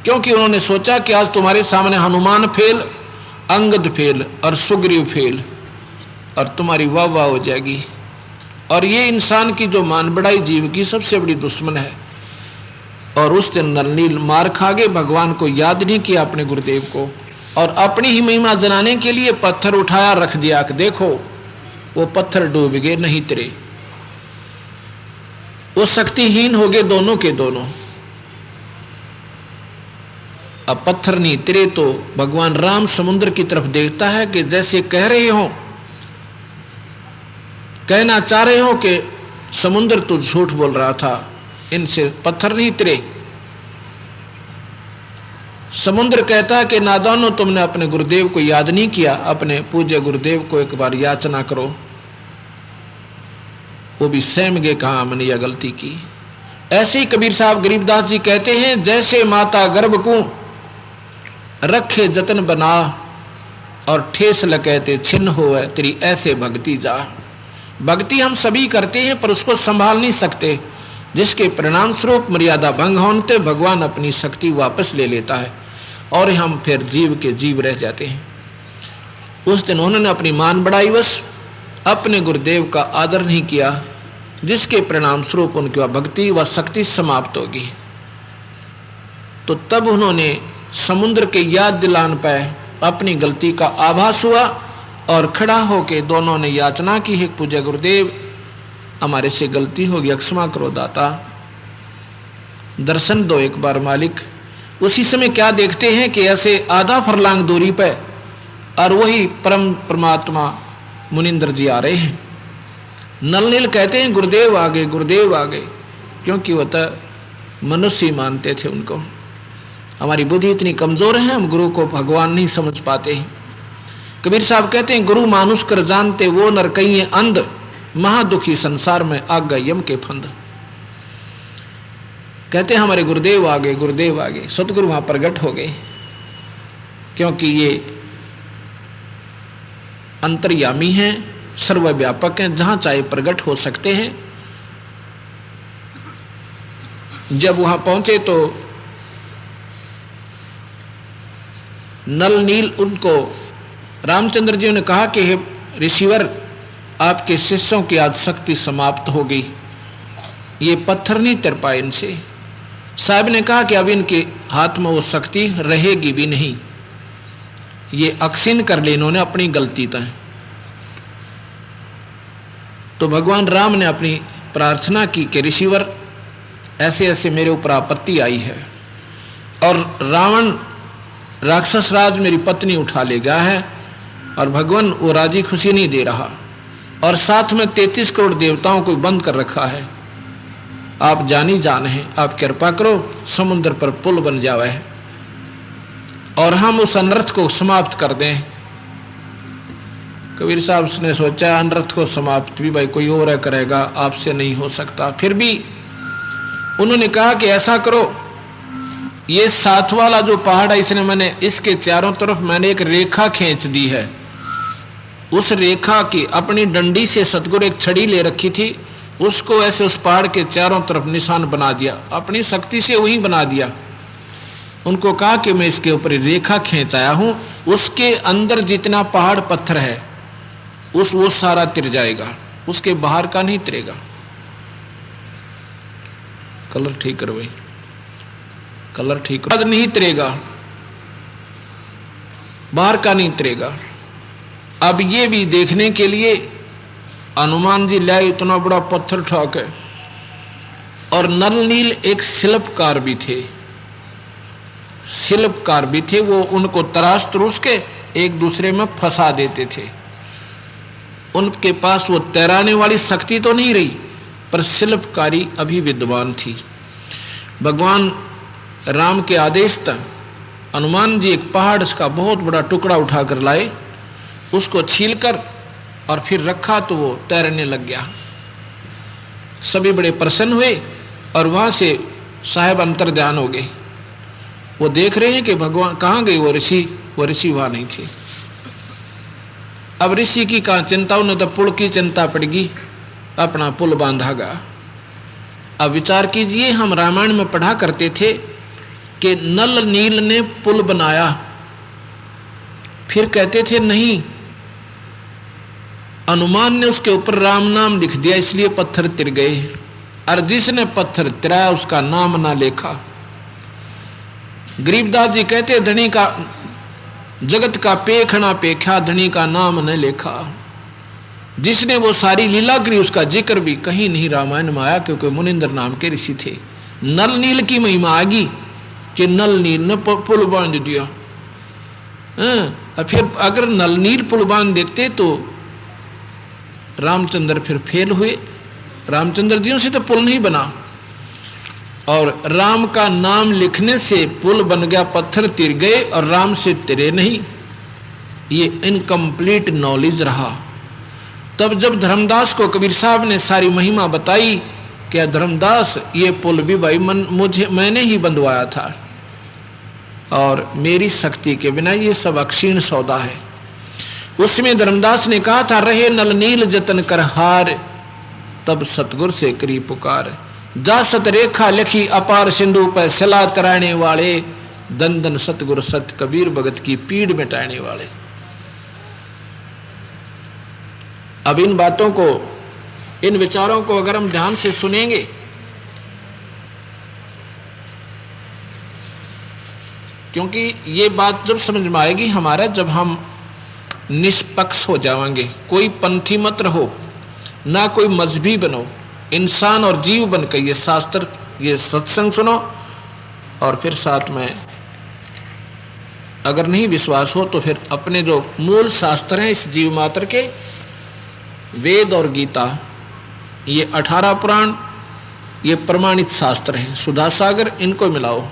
क्योंकि उन्होंने सोचा कि आज तुम्हारे सामने हनुमान फेल, अंगद फेल और सुग्रीव फेल, और तुम्हारी वाह वाह हो जाएगी। और ये इंसान की जो मान बढ़ाई जीव की सबसे बड़ी दुश्मन है। और उस दिन नलनील मार खा गए, भगवान को याद नहीं किया अपने गुरुदेव को, और अपनी ही महिमा जनाने के लिए पत्थर उठाया रख दिया कि देखो वो पत्थर डूब गए, नहीं तिरे। वो शक्तिहीन हो गए दोनों के दोनों। अब पत्थर नहीं तिरे तो भगवान राम समुद्र की तरफ देखता है कि जैसे कह रहे हो, कहना चाह रहे हो कि समुद्र तो झूठ बोल रहा था, इनसे पत्थर नहीं तिरे। समुद्र कहता है कि नादानो, तुमने अपने गुरुदेव को याद नहीं किया, अपने पूज्य गुरुदेव को एक बार याचना करो। वो भी सहम गए, कहा मैंने यह गलती की। ऐसे ही कबीर साहब गरीबदास जी कहते हैं, जैसे माता गर्भ को रखे जतन बना, और ठेस लगते छिन्न होवे तेरी ऐसे भक्ति जा। भक्ति हम सभी करते हैं पर उसको संभाल नहीं सकते, जिसके परिणाम स्वरूप मर्यादा भंग होने भगवान अपनी शक्ति वापस ले लेता है और हम फिर जीव के जीव रह जाते हैं। उस दिन उन्होंने अपनी मान बढ़ाई बस अपने गुरुदेव का आदर नहीं किया, जिसके परिणाम स्वरूप उनकी वह भक्ति व शक्ति समाप्त होगी। तो तब उन्होंने समुद्र के याद दिलान पर अपनी गलती का आभास हुआ और खड़ा होके दोनों ने याचना की है, पूज्य गुरुदेव हमारे से गलती हो गई, क्षमा करो दाता, दर्शन दो एक बार मालिक। उसी समय क्या देखते हैं कि ऐसे आधा फरलांग दूरी पे और वही परम परमात्मा मुनिंदर जी आ रहे हैं। नलनील कहते हैं गुरुदेव आ गए, गुरुदेव आ गए, क्योंकि वह तो मनुष्य मानते थे उनको। हमारी बुद्धि इतनी कमजोर है, हम गुरु को भगवान नहीं समझ पाते हैं। कबीर साहब कहते हैं, गुरु मानुष कर जानते वो नर कहीं अंध, महादुखी संसार में आ गए यम के फंद। कहते हैं हमारे गुरुदेव आ गए, गुरुदेव आ गए, सतगुरु वहां प्रकट हो गए, क्योंकि ये अंतर्यामी हैं, सर्वव्यापक हैं, जहां चाहे प्रकट हो सकते हैं। जब वहां पहुंचे तो नल नील उनको रामचंद्र जी ने कहा कि हे ऋषिवर, आपके शिष्यों की आज शक्ति समाप्त हो गई, ये पत्थर नहीं तर पाए इनसे। साहब ने कहा कि अब इनके हाथ में वो शक्ति रहेगी भी नहीं, ये अक्षीण कर ले इन्होंने अपनी गलती तय। तो भगवान राम ने अपनी प्रार्थना की कि ऋषिवर ऐसे ऐसे मेरे ऊपर आपत्ति आई है और रावण राक्षस राज मेरी पत्नी उठा ले गया है और भगवान वो राजी खुशी नहीं दे रहा और साथ में 33 करोड़ देवताओं को बंद कर रखा है। आप जानी जान हैं, आप कृपा करो समुद्र पर पुल बन जावे और हम उस अनर्थ को समाप्त कर दें। कबीर साहब ने सोचा अनर्थ को समाप्त भी भाई कोई और करेगा, आपसे नहीं हो सकता। फिर भी उन्होंने कहा कि ऐसा करो, ये साथ वाला जो पहाड़ है इसने मैंने इसके चारों तरफ मैंने एक रेखा खींच दी है, उस रेखा की अपनी डंडी से सतगुरु एक छड़ी ले रखी थी, उसको ऐसे उस पहाड़ के चारों तरफ निशान बना दिया, अपनी शक्ति से वही बना दिया। उनको कहा कि मैं इसके ऊपर रेखा खींच आया हूं, उसके अंदर जितना पहाड़ पत्थर है वो सारा तिर जाएगा, उसके बाहर का नहीं तिरेगा। कलर ठीक करो भाई, कलर ठीक करो, नहीं तिरेगा, बाहर का नहीं तिरेगा। अब ये भी देखने के लिए हनुमान जी लाए इतना बड़ा पत्थर ठोक है। और नल नील एक शिल्पकार भी थे, शिल्पकार भी थे, वो उनको तराश तरूश के एक दूसरे में फंसा देते थे। उनके पास वो तैराने वाली शक्ति तो नहीं रही पर शिल्पकारी अभी विद्वान थी। भगवान राम के आदेश तक हनुमान जी एक पहाड़ का बहुत बड़ा टुकड़ा उठाकर लाए, उसको छीलकर और फिर रखा तो वो तैरने लग गया। सभी बड़े प्रसन्न हुए और वहां से साहब अंतर ध्यान हो गए। वो देख रहे हैं कि भगवान कहाँ गए, वो ऋषि वहां नहीं थे। अब ऋषि की कहाँ चिंता, उन्हें तो पुल की चिंता पड़गी, अपना पुल बांधागा। अब विचार कीजिए, हम रामायण में पढ़ा करते थे कि नल नील ने पुल बनाया, फिर कहते थे नहीं, हनुमान ने उसके ऊपर राम नाम लिख दिया इसलिए पत्थर तिर गए, और जिसने पत्थर तिराया उसका नाम ना लेखा। गरीबदास जी कहते धनी का जगत का पेखना पेखा, धनी का नाम न लेखा। जिसने वो सारी लीला करी उसका जिक्र भी कहीं नहीं रामायण में आया, क्योंकि मुनिंद्र नाम के ऋषि थे। नल नील की महिमा आगी कि नल नील ने पुल बांध दिया। फिर अगर नल नील पुल बांध देते तो रामचंद्र फिर फेल हुए। रामचंद्र जी से तो पुल नहीं बना, और राम का नाम लिखने से पुल बन गया, पत्थर तिर गए और राम से तिरे नहीं। ये इनकम्प्लीट नॉलेज रहा। तब जब धर्मदास को कबीर साहब ने सारी महिमा बताई, क्या धर्मदास ये पुल भी भाई मैंने ही बंधवाया था, और मेरी शक्ति के बिना ये सब अक्षीण सौदा है। उसमें धर्मदास ने कहा था, रहे नल नील जतन कर हार, तब सतगुर से करी पुकार। जा सत रेखा लिखी अपार सिंधु पर सला तराने वाले, दन दन सतगुर सत कबीर भगत की पीड़ मिटाने वाले। अब इन बातों को, इन विचारों को अगर हम ध्यान से सुनेंगे, क्योंकि ये बात जब समझ में आएगी हमारा, जब हम निष्पक्ष हो जाएंगे। कोई पंथी मत रहो, ना कोई मजहबी बनो, इंसान और जीव बनकर ये शास्त्र, ये सत्संग सुनो, और फिर साथ में अगर नहीं विश्वास हो तो फिर अपने जो मूल शास्त्र हैं इस जीव मात्र के, वेद और गीता, ये 18 पुराण, ये प्रमाणित शास्त्र हैं, सुधा सागर, इनको मिलाओ।